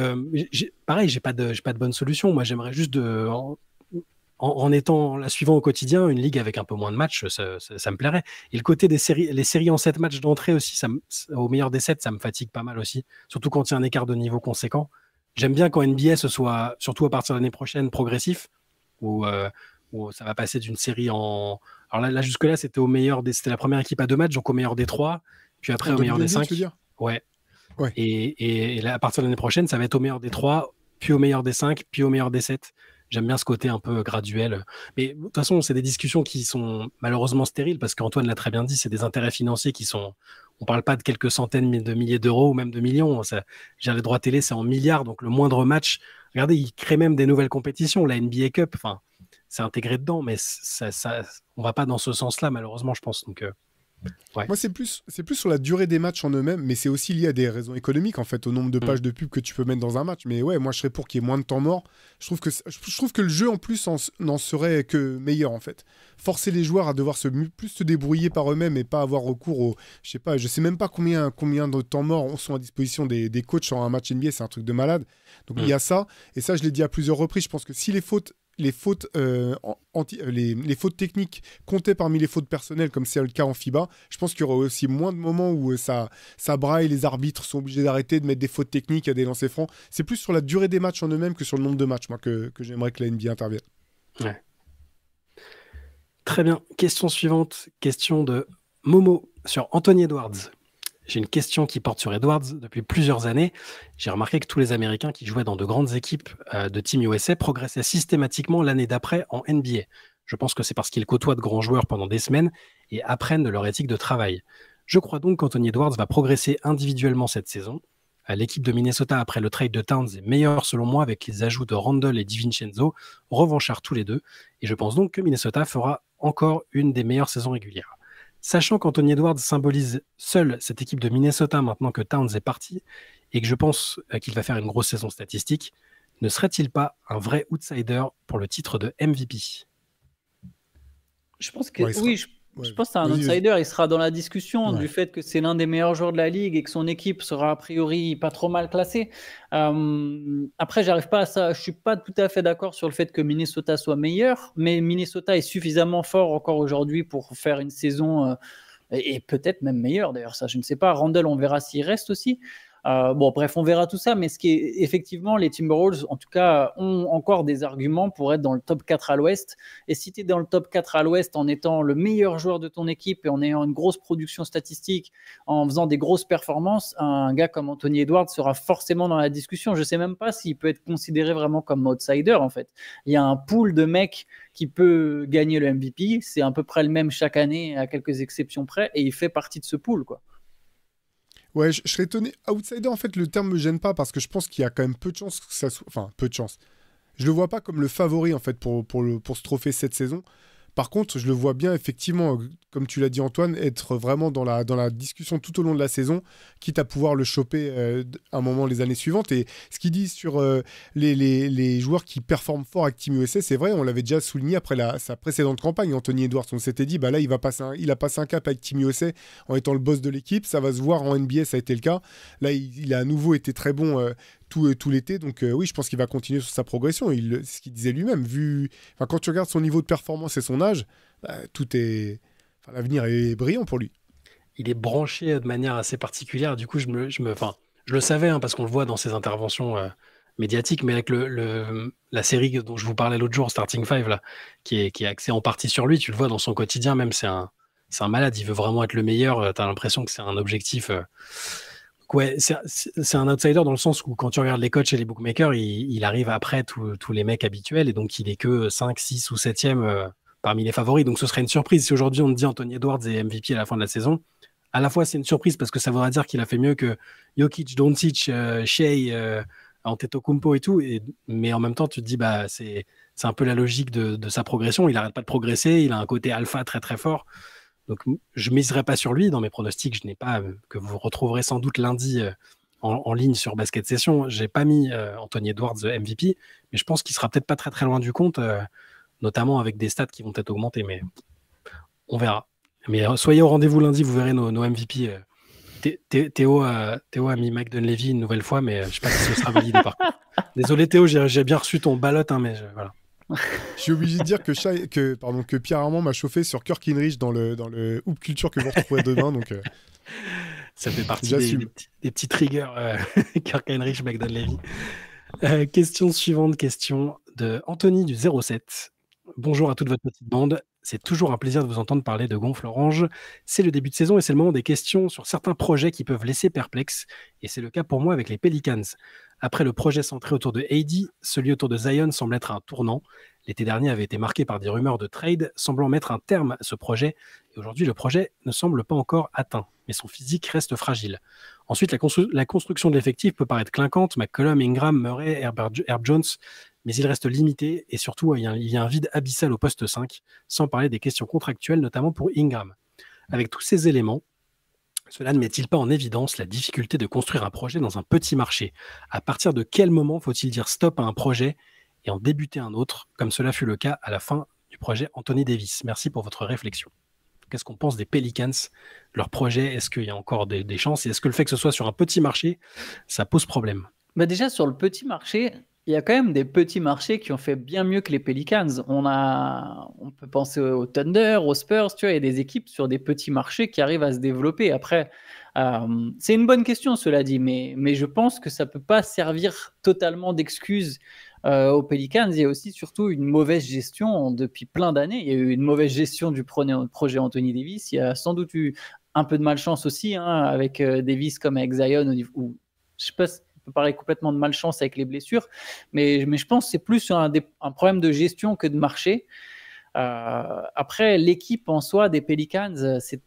pareil, j'ai pas de bonne solution. Moi j'aimerais juste en étant la suivant au quotidien, une ligue avec un peu moins de matchs, ça me plairait. Et le côté les séries en 7 matchs d'entrée aussi, au meilleur des 7, ça me fatigue pas mal aussi. Surtout quand il y a un écart de niveau conséquent. J'aime bien quand NBA ce soit, surtout à partir de l'année prochaine, progressif, où ça va passer d'une série en... Alors là jusque-là, c'était la première équipe à 2 matchs, donc au meilleur des 3, puis après au meilleur des 5. Ouais. Et là, à partir de l'année prochaine, ça va être au meilleur des 3, puis au meilleur des 5, puis au meilleur des 7. J'aime bien ce côté un peu graduel. Mais de toute façon, c'est des discussions qui sont malheureusement stériles parce qu'Antoine l'a très bien dit, c'est des intérêts financiers qui sont... On ne parle pas de quelques centaines de milliers d'euros ou même de millions. Les droits télé, c'est en milliards. Donc le moindre match... Regardez, ils créent même des nouvelles compétitions. La NBA Cup, enfin, c'est intégré dedans, mais on ne va pas dans ce sens-là, malheureusement, je pense. Donc Ouais. Moi, c'est plus sur la durée des matchs en eux-mêmes, mais c'est aussi lié à des raisons économiques, en fait, au nombre de pages de pub que tu peux mettre dans un match. Mais ouais, moi, je serais pour qu'il y ait moins de temps mort. Je trouve que le jeu, en plus, n'en serait que meilleur, en fait. Forcer les joueurs à devoir plus se débrouiller par eux-mêmes et pas avoir recours au... je sais même pas combien de temps mort sont à disposition des coachs sur un match NBA, c'est un truc de malade. Donc, il y a ça. Et ça, je l'ai dit à plusieurs reprises, je pense que si les fautes techniques comptaient parmi les fautes personnelles, comme c'est le cas en FIBA, je pense qu'il y aurait aussi moins de moments où ça braille, les arbitres sont obligés d'arrêter de mettre des fautes techniques à des lancers francs. C'est plus sur la durée des matchs en eux-mêmes que sur le nombre de matchs, moi, que j'aimerais que la NBA intervienne. Ouais. Très bien. Question suivante. Question de Momo sur Anthony Edwards. J'ai une question qui porte sur Edwards. Depuis plusieurs années, j'ai remarqué que tous les Américains qui jouaient dans de grandes équipes de Team USA progressaient systématiquement l'année d'après en NBA. Je pense que c'est parce qu'ils côtoient de grands joueurs pendant des semaines et apprennent de leur éthique de travail. Je crois donc qu'Anthony Edwards va progresser individuellement cette saison. L'équipe de Minnesota, après le trade de Towns, est meilleure selon moi avec les ajouts de Randle et DiVincenzo, revanchards tous les deux. Et je pense donc que Minnesota fera encore une des meilleures saisons régulières. Sachant qu'Anthony Edwards symbolise seul cette équipe de Minnesota maintenant que Towns est parti et que je pense qu'il va faire une grosse saison statistique, ne serait-il pas un vrai outsider pour le titre de MVP? Je pense que je pense que c'est un outsider. Il sera dans la discussion du fait que c'est l'un des meilleurs joueurs de la ligue et que son équipe sera a priori pas trop mal classée. Après, j'arrive pas à ça. Je suis pas tout à fait d'accord sur le fait que Minnesota soit meilleur, mais Minnesota est suffisamment fort encore aujourd'hui pour faire une saison et peut-être même meilleure d'ailleurs. Ça, je ne sais pas. Randle, on verra s'il reste aussi. Bon, bref, on verra tout ça, mais ce qui est effectivement, les Timberwolves, en tout cas, ont encore des arguments pour être dans le top 4 à l'Ouest. Et si tu es dans le top 4 à l'Ouest en étant le meilleur joueur de ton équipe et en ayant une grosse production statistique, en faisant des grosses performances, un gars comme Anthony Edwards sera forcément dans la discussion. Je ne sais même pas s'il peut être considéré vraiment comme outsider, en fait. Il y a un pool de mecs qui peut gagner le MVP. C'est à peu près le même chaque année, à quelques exceptions près, et il fait partie de ce pool, quoi. Ouais, je serais étonné. Outsider, en fait, le terme me gêne pas parce que je pense qu'il y a quand même peu de chances que ça soit... Enfin, peu de chances. Je le vois pas comme le favori, en fait, pour ce trophée cette saison. Par contre, je le vois bien, effectivement, comme tu l'as dit, Antoine, être vraiment dans la discussion tout au long de la saison, quitte à pouvoir le choper à un moment les années suivantes. Et ce qu'il dit sur les joueurs qui performent fort avec Team USA, c'est vrai, on l'avait déjà souligné après sa précédente campagne, Anthony Edwards. On s'était dit, bah là, il a passé un cap avec Team USA en étant le boss de l'équipe. Ça va se voir en NBA, ça a été le cas. Là, il a à nouveau été très bon tout l'été. Donc oui, je pense qu'il va continuer sur sa progression. Ce qu'il disait lui-même, quand tu regardes son niveau de performance et son âge, l'avenir est brillant pour lui. Il est branché de manière assez particulière. Du coup, je le savais parce qu'on le voit dans ses interventions médiatiques, mais avec la série dont je vous parlais l'autre jour, Starting Five, là, qui est axée en partie sur lui, tu le vois dans son quotidien même, c'est un malade. Il veut vraiment être le meilleur. Tu as l'impression que c'est un objectif... Ouais, c'est un outsider dans le sens où quand tu regardes les coachs et les bookmakers, il arrive après tous les mecs habituels et donc il est que 5, 6 ou 7e parmi les favoris. Donc ce serait une surprise si aujourd'hui on te dit Anthony Edwards est MVP à la fin de la saison. À la fois c'est une surprise parce que ça voudra dire qu'il a fait mieux que Jokic, Doncic, Shea, Antetokounmpo et tout. Mais en même temps tu te dis bah c'est un peu la logique de sa progression. Il n'arrête pas de progresser, il a un côté alpha très très fort. Donc, je ne miserai pas sur lui. Dans mes pronostics, je n'ai pas, que vous retrouverez sans doute lundi en ligne sur Basket Session, je n'ai pas mis Anthony Edwards MVP, mais je pense qu'il ne sera peut-être pas très très loin du compte, notamment avec des stats qui vont peut-être augmenter, mais on verra. Mais soyez au rendez-vous lundi, vous verrez nos MVP. Théo a mis Mike Dunleavy une nouvelle fois, mais je ne sais pas si ce sera validé par contre. Désolé Théo, j'ai bien reçu ton ballot, mais voilà. Je suis obligé de dire que Pierre Armand m'a chauffé sur Kirk Hinrich dans le Hoop Culture que vous retrouverez demain. Donc, ça fait partie des petits triggers. Kirk Hinrich, Mike Dunleavy. Question suivante, question de Anthony du 07. Bonjour à toute votre petite bande. C'est toujours un plaisir de vous entendre parler de Gonfle Orange. C'est le début de saison et c'est le moment des questions sur certains projets qui peuvent laisser perplexe. Et c'est le cas pour moi avec les Pelicans. Après le projet centré autour de AD, celui autour de Zion semble être un tournant. L'été dernier avait été marqué par des rumeurs de trade semblant mettre un terme à ce projet. Et aujourd'hui, le projet ne semble pas encore atteint, mais son physique reste fragile. Ensuite, la construction de l'effectif peut paraître clinquante. McCollum, Ingram, Murray, Herb Jones, mais il reste limité. Et surtout, il y a un vide abyssal au poste 5, sans parler des questions contractuelles, notamment pour Ingram. Avec tous ces éléments, cela ne met-il pas en évidence la difficulté de construire un projet dans un petit marché? À partir de quel moment faut-il dire stop à un projet et en débuter un autre, comme cela fut le cas à la fin du projet Anthony Davis? Merci pour votre réflexion. Qu'est-ce qu'on pense des Pelicans, leur projet? Est-ce qu'il y a encore des chances? Et est-ce que le fait que ce soit sur un petit marché, ça pose problème? Déjà, sur le petit marché, il y a quand même des petits marchés qui ont fait bien mieux que les Pelicans. On peut penser au Thunder, aux Spurs, tu vois, il y a des équipes sur des petits marchés qui arrivent à se développer. Après, c'est une bonne question, cela dit, mais je pense que ça ne peut pas servir totalement d'excuse aux Pelicans. Il y a aussi surtout une mauvaise gestion depuis plein d'années. Il y a eu une mauvaise gestion du projet Anthony Davis. Il y a sans doute eu un peu de malchance aussi, hein, avec Davis comme avec Zion, ou je sais pas, peut parler complètement de malchance avec les blessures, mais je pense que c'est plus un problème de gestion que de marché. Après, l'équipe en soi des Pelicans, c'est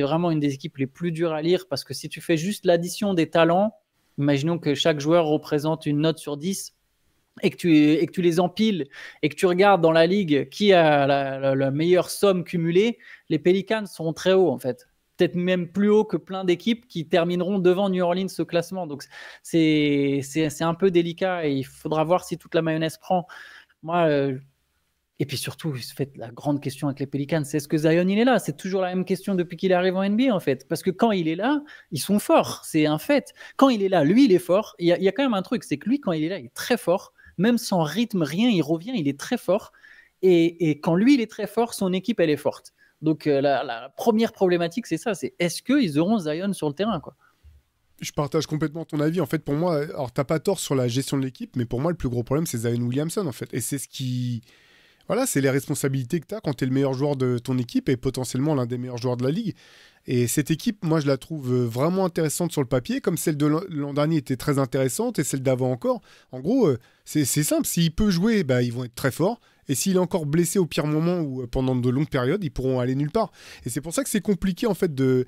vraiment une des équipes les plus dures à lire, parce que si tu fais juste l'addition des talents, imaginons que chaque joueur représente une note sur 10, et que tu les empiles, et que tu regardes dans la ligue qui a la meilleure somme cumulée, les Pelicans sont très hauts en fait. Peut-être même plus haut que plein d'équipes qui termineront devant New Orleans au classement. Donc, c'est un peu délicat, et il faudra voir si toute la mayonnaise prend. Moi, et puis surtout, la grande question avec les Pelicans, c'est est-ce que Zion, il est là? C'est toujours la même question depuis qu'il arrive en NBA, en fait. Parce que quand il est là, ils sont forts. C'est un fait. Quand il est là, lui, il est fort. Il y a quand même un truc, c'est que lui, quand il est là, il est très fort. Même sans rythme, rien, il revient, il est très fort. Et quand lui, il est très fort, son équipe, elle est forte. Donc, la première problématique, c'est ça, c'est est-ce qu'ils auront Zion sur le terrain, quoi? Je partage complètement ton avis. En fait, pour moi, alors t'as pas tort sur la gestion de l'équipe, mais pour moi, le plus gros problème, c'est Zion Williamson, en fait. Et c'est ce qui... Voilà, c'est les responsabilités que tu as quand tu es le meilleur joueur de ton équipe et potentiellement l'un des meilleurs joueurs de la ligue. Et cette équipe, moi, je la trouve vraiment intéressante sur le papier, comme celle de l'an dernier était très intéressante et celle d'avant encore. En gros, c'est simple. S'il peut jouer, bah, ils vont être très forts. Et s'il est encore blessé au pire moment ou pendant de longues périodes, ils pourront aller nulle part. Et c'est pour ça que c'est compliqué en fait de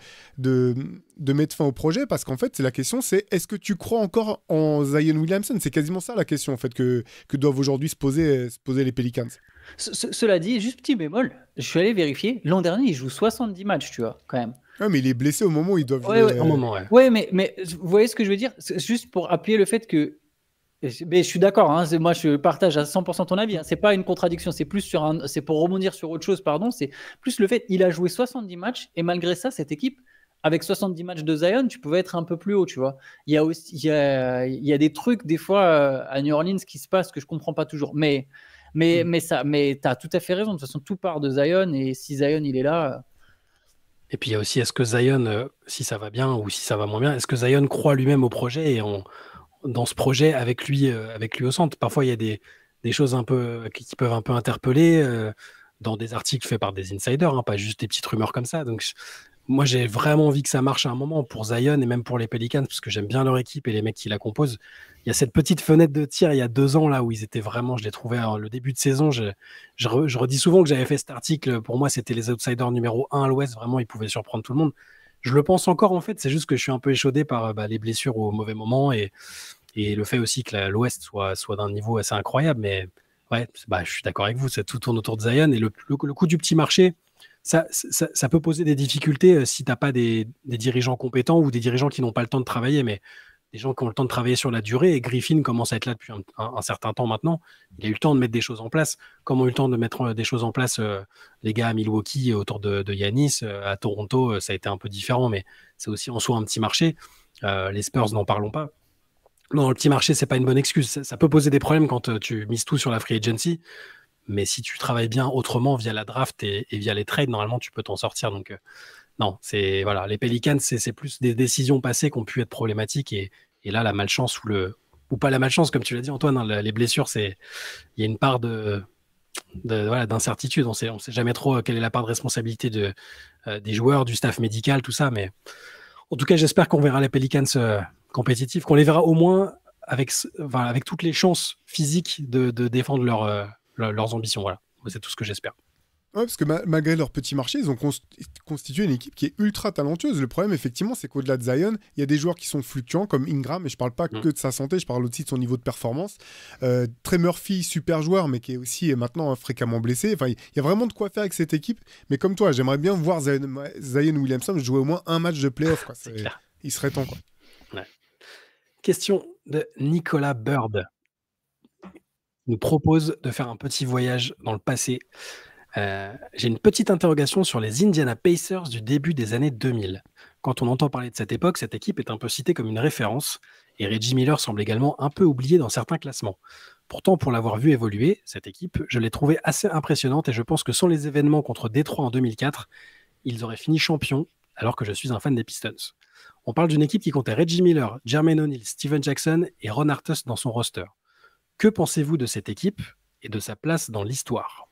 mettre fin au projet, parce qu'en fait, la question c'est est-ce que tu crois encore en Zion Williamson? C'est quasiment ça la question en fait que doivent aujourd'hui se poser les Pelicans. Cela dit, juste petit bémol, je suis allé vérifier. L'an dernier, il joue 70 matchs, tu vois, quand même. Ouais, mais il est blessé au moment où ils doivent jouer. Ouais. Un moment, ouais. Ouais, mais vous voyez ce que je veux dire? C'est juste pour appuyer le fait que. Mais je suis d'accord, hein, moi je partage à 100% ton avis. Hein, c'est pas une contradiction, c'est plus c'est pour rebondir sur autre chose, pardon. C'est plus le fait qu'il a joué 70 matchs, et malgré ça, cette équipe, avec 70 matchs de Zion, tu pouvais être un peu plus haut, tu vois. Il y a des trucs des fois à New Orleans qui se passent que je comprends pas toujours. Mais t'as tout à fait raison. De toute façon, tout part de Zion, et si Zion il est là. Et puis il y a aussi, est-ce que Zion, si ça va bien ou si ça va moins bien, est-ce que Zion croit lui-même au projet et dans ce projet avec lui au centre? Parfois il y a des choses un peu qui peuvent un peu interpeller dans des articles faits par des insiders, hein, pas juste des petites rumeurs comme ça. Donc moi j'ai vraiment envie que ça marche à un moment pour Zion et même pour les Pelicans, parce que j'aime bien leur équipe et les mecs qui la composent. Il y a cette petite fenêtre de tir il y a 2 ans là où ils étaient vraiment, je les trouvais le début de saison. Je redis souvent que j'avais fait cet article. Pour moi, c'était les outsiders numéro 1 à l'Ouest. Vraiment, ils pouvaient surprendre tout le monde. Je le pense encore en fait. C'est juste que je suis un peu échaudé par les blessures au mauvais moment et le fait aussi que l'Ouest soit d'un niveau assez incroyable. Mais ouais, je suis d'accord avec vous. Ça tout tourne autour de Zion et le coup du petit marché. Ça peut poser des difficultés si tu n'as pas des dirigeants compétents ou des dirigeants qui n'ont pas le temps de travailler, mais des gens qui ont le temps de travailler sur la durée. Et Griffin commence à être là depuis un certain temps maintenant. Il a eu le temps de mettre des choses en place. Comme ont eu le temps de mettre des choses en place les gars à Milwaukee autour de Giannis, à Toronto, ça a été un peu différent, mais c'est aussi en soi un petit marché. Les Spurs, n'en parlons pas. Non, le petit marché, c'est pas une bonne excuse. Ça peut poser des problèmes quand tu mises tout sur la free agency. Mais si tu travailles bien autrement via la draft et via les trades, normalement, tu peux t'en sortir. Donc, non, voilà, les Pelicans, c'est plus des décisions passées qui ont pu être problématiques. Et là, la malchance ou pas la malchance, comme tu l'as dit, Antoine, hein, les blessures, il y a une part d'incertitude. On sait jamais trop quelle est la part de responsabilité des joueurs, du staff médical, tout ça. Mais en tout cas, j'espère qu'on verra les Pelicans compétitifs, qu'on les verra au moins avec toutes les chances physiques de défendre leurs ambitions. Voilà, c'est tout ce que j'espère. Ouais, parce que malgré leur petit marché, ils ont constitué une équipe qui est ultra talentueuse. Le problème, effectivement, c'est qu'au-delà de Zion, il y a des joueurs qui sont fluctuants, comme Ingram, et je parle pas que de sa santé, je parle aussi de son niveau de performance. Trey Murphy, super joueur, mais qui est aussi maintenant fréquemment blessé. Enfin, il y a vraiment de quoi faire avec cette équipe. Mais comme toi, j'aimerais bien voir Zion Williamson jouer au moins un match de playoff, quoi. C'est clair. Il serait temps, quoi. Ouais. Question de Nicolas Bird. Il nous propose de faire un petit voyage dans le passé. J'ai une petite interrogation sur les Indiana Pacers du début des années 2000. Quand on entend parler de cette époque, cette équipe est un peu citée comme une référence, et Reggie Miller semble également un peu oublié dans certains classements. Pourtant, pour l'avoir vu évoluer, cette équipe, je l'ai trouvée assez impressionnante, et je pense que sans les événements contre Détroit en 2004, ils auraient fini champions, alors que je suis un fan des Pistons. On parle d'une équipe qui comptait Reggie Miller, Jermaine O'Neal, Steven Jackson et Ron Artest dans son roster. Que pensez-vous de cette équipe et de sa place dans l'histoire ?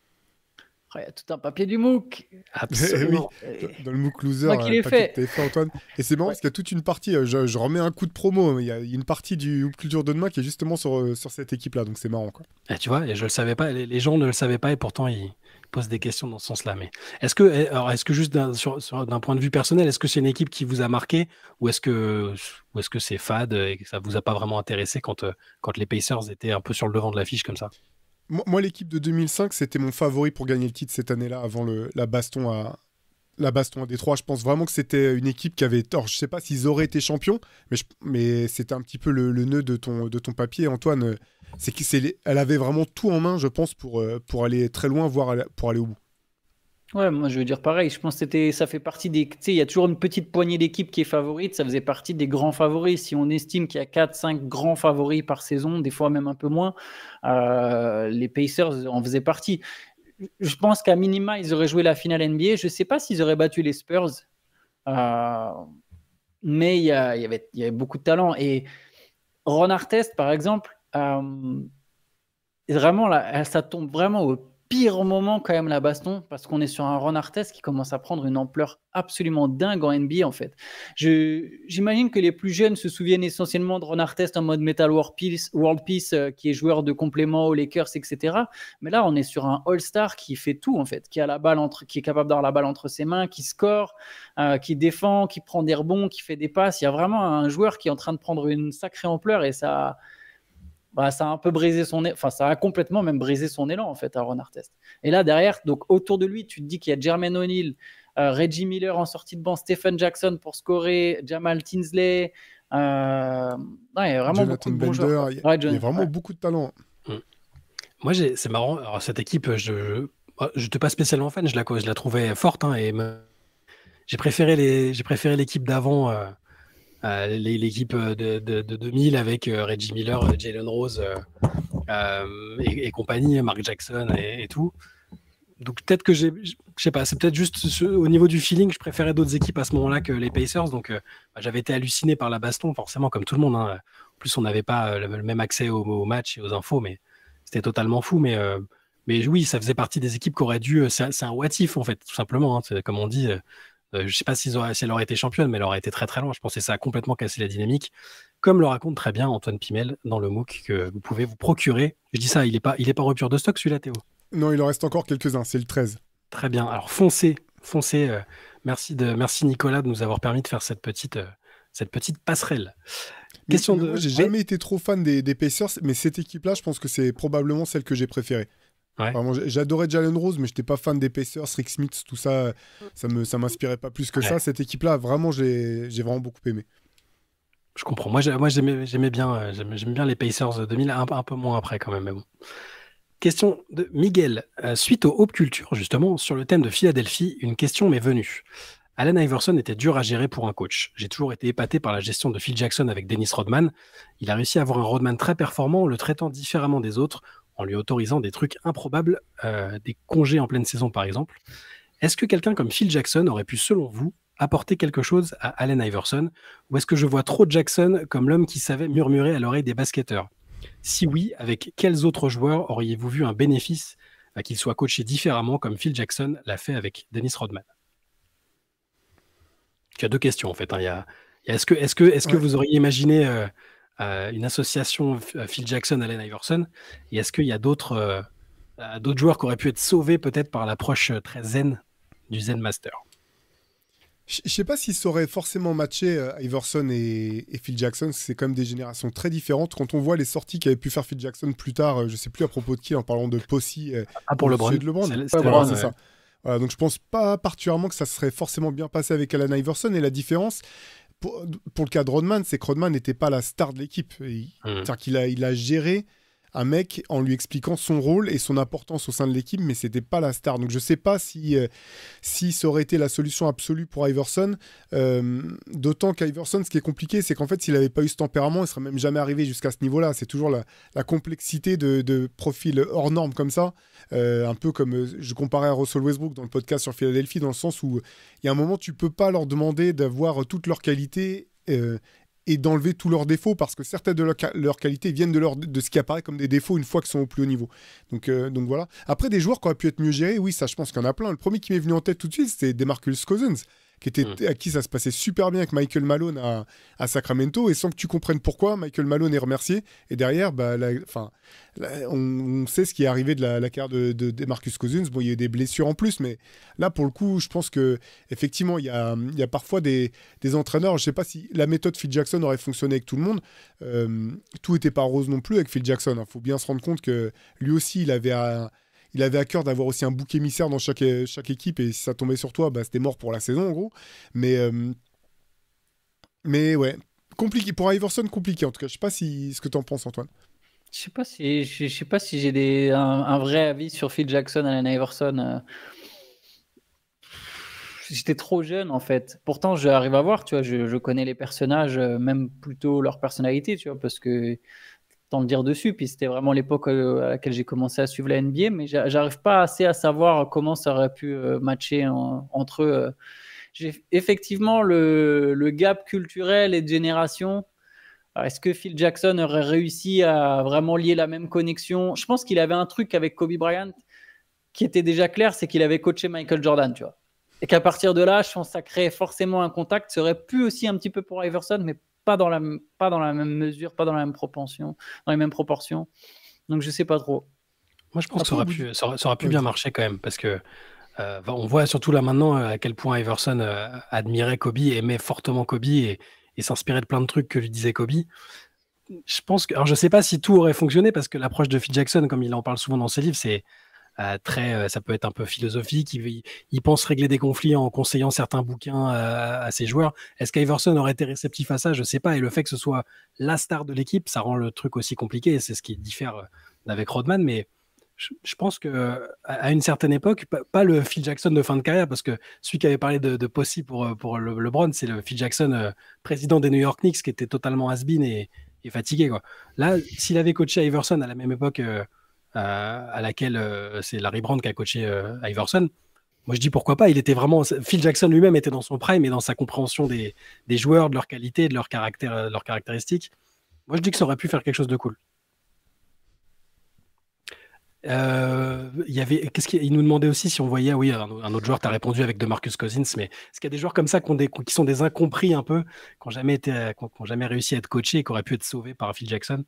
Il y a tout un papier du MOOC. Absolument. Oui, dans le MOOC Loser, Moi qui l'ai fait. que t'avais fait, Antoine. Et c'est marrant parce qu'il y a toute une partie, je remets un coup de promo, il y a une partie du Hoop Culture de demain qui est justement sur cette équipe-là, donc c'est marrant, quoi. Et tu vois, et je le savais pas, les gens ne le savaient pas et pourtant ils posent des questions dans ce sens-là. Mais est-ce que juste d'un point de vue personnel, est-ce que c'est une équipe qui vous a marqué ou est-ce que c'est fade et que ça vous a pas vraiment intéressé quand les Pacers étaient un peu sur le devant de l'affiche comme ça? Moi, l'équipe de 2005, c'était mon favori pour gagner le titre cette année-là, avant la baston à Détroit. Je pense vraiment que c'était une équipe qui avait tort. Je sais pas s'ils auraient été champions, mais c'était un petit peu le nœud de ton papier, Antoine. Elle avait vraiment tout en main, je pense, pour aller très loin, pour aller au bout. Ouais, moi je veux dire pareil. Je pense que ça fait partie des. Tu sais, il y a toujours une petite poignée d'équipes qui est favorite. Ça faisait partie des grands favoris. Si on estime qu'il y a 4-5 grands favoris par saison, des fois même un peu moins, les Pacers en faisaient partie. Je pense qu'à minima, ils auraient joué la finale NBA. Je ne sais pas s'ils auraient battu les Spurs, mais il y avait beaucoup de talent. Et Ron Artest, par exemple, vraiment, là, ça tombe vraiment au pire moment quand même la baston, parce qu'on est sur un Ron Artest qui commence à prendre une ampleur absolument dingue en NBA en fait. J'imagine que les plus jeunes se souviennent essentiellement de Ron Artest en mode Metal World Peace, qui est joueur de complément aux Lakers, etc. Mais là, on est sur un All-Star qui fait tout en fait, qui a la balle qui est capable d'avoir la balle entre ses mains, qui score, qui défend, qui prend des rebonds, qui fait des passes. Il y a vraiment un joueur qui est en train de prendre une sacrée ampleur et ça a un peu brisé ça a complètement même brisé son élan en fait à Ron Artest. Et là derrière, donc autour de lui, tu te dis qu'il y a Jermaine O'Neal, Reggie Miller en sortie de banc, Stephen Jackson pour scorer, Jamal Tinsley, il y a vraiment Jonathan beaucoup de bons Bender, joueurs. il y a vraiment beaucoup de talent. Moi, c'est marrant. Alors cette équipe, je n'étais pas spécialement fan. Je la trouvais forte, hein, et j'ai préféré l'équipe d'avant. L'équipe de 2000 avec Reggie Miller, Jalen Rose et compagnie, Mark Jackson et tout. Donc peut-être que je sais pas, c'est peut-être juste au niveau du feeling, je préférais d'autres équipes à ce moment-là que les Pacers. Donc j'avais été halluciné par la baston, forcément comme tout le monde, hein. En plus on n'avait pas le même accès aux matchs et aux infos, mais c'était totalement fou. Mais oui, ça faisait partie des équipes qui auraient dû. C'est un what if en fait, tout simplement, hein. C'est, comme on dit. Je ne sais pas si elle aurait été championne, mais elle aurait été très très loin. Je pense que ça a complètement cassé la dynamique, comme le raconte très bien Antoine Pimel dans le MOOC que vous pouvez vous procurer. Je dis ça, il est pas en rupture de stock celui-là, Théo? Non, il en reste encore quelques-uns, c'est le 13. Très bien, alors foncez. Merci Nicolas de nous avoir permis de faire cette petite passerelle. Moi, j'ai jamais été trop fan des Pacers, mais cette équipe-là, je pense que c'est probablement celle que j'ai préférée. Ouais. Vraiment, j'adorais Jalen Rose, mais je n'étais pas fan des Pacers, Rick Smith, tout ça, ça m'inspirait pas plus que ça. Cette équipe-là, vraiment, j'ai vraiment beaucoup aimé. Je comprends. Moi, j'aimais bien les Pacers 2000, un peu moins après quand même, mais bon. Question de Miguel. Suite au Hoop Culture, justement, sur le thème de Philadelphie, une question m'est venue. Allen Iverson était dur à gérer pour un coach. J'ai toujours été épaté par la gestion de Phil Jackson avec Dennis Rodman. Il a réussi à avoir un Rodman très performant en le traitant différemment des autres, en lui autorisant des trucs improbables, des congés en pleine saison par exemple. Est-ce que quelqu'un comme Phil Jackson aurait pu, selon vous, apporter quelque chose à Allen Iverson, ou est-ce que je vois trop Jackson comme l'homme qui savait murmurer à l'oreille des basketteurs? Si oui, avec quels autres joueurs auriez-vous vu un bénéfice à qu'il soit coaché différemment comme Phil Jackson l'a fait avec Dennis Rodman? Il y a deux questions en fait, hein. Est-ce que vous auriez imaginé une association Phil Jackson-Allen Iverson, et est-ce qu'il y a d'autres d'autres joueurs qui auraient pu être sauvés peut-être par l'approche très zen du Zen Master. Je sais pas s'ils sauraient forcément matcher Iverson et Phil Jackson. C'est quand même des générations très différentes. Quand on voit les sorties qu'avait pu faire Phil Jackson plus tard, je sais plus à propos de qui, en parlant de Posey. Pour LeBron. C'est de LeBron. C'est ça. Voilà, donc je pense pas particulièrement que ça serait forcément bien passé avec Allen Iverson. Et la différence, pour le cas de Rodman, c'est que Rodman n'était pas la star de l'équipe. C'est-à-dire qu'il a géré un mec en lui expliquant son rôle et son importance au sein de l'équipe, mais c'était pas la star. Donc je sais pas si ça aurait été la solution absolue pour Iverson. D'autant qu'Iverson, ce qui est compliqué, c'est qu'en fait, s'il n'avait pas eu ce tempérament, il serait même jamais arrivé jusqu'à ce niveau-là. C'est toujours la complexité de profils hors normes comme ça. Un peu comme je comparais à Russell Westbrook dans le podcast sur Philadelphie, dans le sens où il y a un moment, tu peux pas leur demander d'avoir toutes leurs qualités et d'enlever tous leurs défauts, parce que certaines de leurs qualités viennent de ce qui apparaît comme des défauts une fois qu'ils sont au plus haut niveau. Donc voilà. Après, des joueurs qui auraient pu être mieux gérés, oui, ça je pense qu'il y en a plein. Le premier qui m'est venu en tête tout de suite, c'était DeMarcus Cousins, à qui ça se passait super bien avec Michael Malone à Sacramento, et sans que tu comprennes pourquoi, Michael Malone est remercié, et derrière, on sait ce qui est arrivé de la carrière de DeMarcus Cousins. Bon, il y a eu des blessures en plus, mais là, pour le coup, je pense que effectivement, il y a parfois des entraîneurs, je ne sais pas si la méthode Phil Jackson aurait fonctionné avec tout le monde. Tout n'était pas rose non plus avec Phil Jackson. Il faut bien se rendre compte que lui aussi, il avait à cœur d'avoir aussi un bouc émissaire dans chaque équipe, et si ça tombait sur toi, c'était mort pour la saison en gros. Mais ouais, compliqué pour Iverson, compliqué en tout cas. Je sais pas ce que tu en penses, Antoine. Je sais pas si j'ai un vrai avis sur Phil Jackson, Allen Iverson. J'étais trop jeune en fait. Pourtant, j'arrive à voir, tu vois, je connais les personnages, même plutôt leur personnalité, tu vois, parce que tant le dire dessus. Puis c'était vraiment l'époque à laquelle j'ai commencé à suivre la NBA, mais j'arrive pas assez à savoir comment ça aurait pu matcher entre eux. J'ai effectivement le gap culturel et de génération. Alors, est-ce que Phil Jackson aurait réussi à vraiment lier la même connexion? Je pense qu'il avait un truc avec Kobe Bryant qui était déjà clair, c'est qu'il avait coaché Michael Jordan, tu vois. Et qu'à partir de là, je pense que ça crée forcément un contact. Ça aurait pu aussi un petit peu pour Iverson, mais pas dans la même mesure, pas dans la même proportion, dans les mêmes proportions. Donc je sais pas trop. Moi, je pense que ça aurait pu bien marcher quand même, parce que on voit surtout là maintenant à quel point Iverson admirait Kobe, aimait fortement Kobe et s'inspirait de plein de trucs que lui disait Kobe. Je pense que, alors je sais pas si tout aurait fonctionné, parce que l'approche de Phil Jackson, comme il en parle souvent dans ses livres, c'est ça peut être un peu philosophique. Il pense régler des conflits en conseillant certains bouquins à ses joueurs. Est-ce qu'Iverson aurait été réceptif à ça? Je sais pas. Et le fait que ce soit la star de l'équipe, ça rend le truc aussi compliqué. C'est ce qui diffère avec Rodman. Mais je pense que à une certaine époque, pas le Phil Jackson de fin de carrière, parce que celui qui avait parlé de Posey pour le LeBron, c'est le Phil Jackson, président des New York Knicks, qui était totalement has-been et fatigué, quoi. Là, s'il avait coaché Iverson à la même époque à laquelle c'est Larry Brown qui a coaché Iverson, moi je dis pourquoi pas. Phil Jackson lui-même était dans son prime et dans sa compréhension des joueurs, de leurs qualités, de leurs caractéristiques. Moi je dis que ça aurait pu faire quelque chose de cool. Il nous demandait aussi si on voyait, oui, un autre joueur, tu as répondu avec DeMarcus Cousins, mais est-ce qu'il y a des joueurs comme ça qui sont des incompris un peu, qui n'ont jamais réussi à être coachés et qui auraient pu être sauvés par Phil Jackson?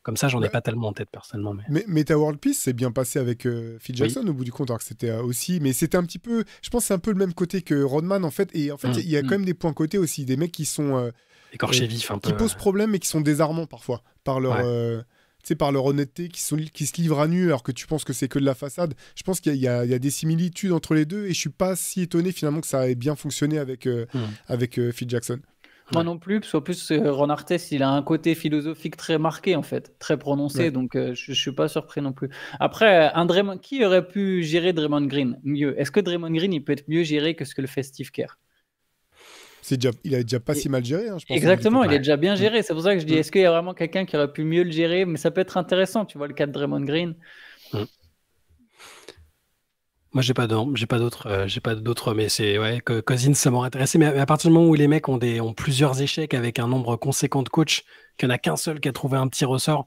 Comme ça, j'en ai pas tellement en tête personnellement. Mais ta World Peace s'est bien passé avec Phil Jackson au bout du compte, alors que c'était aussi. Mais c'était un petit peu. Je pense que c'est un peu le même côté que Rodman en fait. Et en fait, il y a quand même des points côté aussi, des mecs qui sont écorchés vifs un peu. Qui posent problème et qui sont désarmants parfois par leur. Par leur honnêteté, qui se livrent à nu alors que tu penses que c'est que de la façade. Je pense qu'il y a des similitudes entre les deux, et je suis pas si étonné finalement que ça ait bien fonctionné avec Phil Jackson. Moi non plus, parce qu'en plus, Ron Artest, il a un côté philosophique très marqué, en fait, très prononcé, donc je suis pas surpris non plus. Après, qui aurait pu gérer Draymond Green mieux? Est-ce que Draymond Green, il peut être mieux géré que ce que le fait Steve Kerr? Il a déjà pas si mal géré, je pense. Exactement, il est déjà bien géré. C'est pour ça que je dis, est-ce qu'il y a vraiment quelqu'un qui aurait pu mieux le gérer? Mais ça peut être intéressant, tu vois, le cas de Draymond Green. Moi, j'ai pas d'autres, mais c'est que Cousins, ça m'aurait intéressé. Mais à partir du moment où les mecs ont plusieurs échecs avec un nombre conséquent de coachs, qu'il n'y en a qu'un seul qui a trouvé un petit ressort,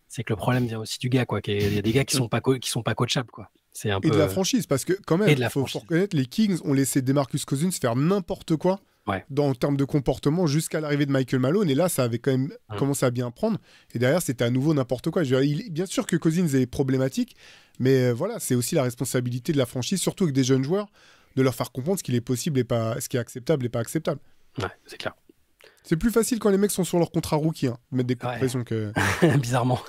c'est que le problème vient aussi du gars, quoi. Il y a des gars qui sont pas coachables, quoi. C'est un peu... Et de la franchise, parce que quand même, il faut reconnaître, les Kings ont laissé DeMarcus Cousins faire n'importe quoi en termes de comportement jusqu'à l'arrivée de Michael Malone. Et là, ça avait quand même commencé à bien prendre. Et derrière, c'était à nouveau n'importe quoi. Je veux dire, bien sûr que Cousins est problématique, mais voilà, c'est aussi la responsabilité de la franchise, surtout avec des jeunes joueurs, de leur faire comprendre ce qu'il est possible et pas, ce qui est acceptable et pas acceptable. Ouais, c'est clair. C'est plus facile quand les mecs sont sur leur contrat rookie, de mettre des coups de pression que... Bizarrement.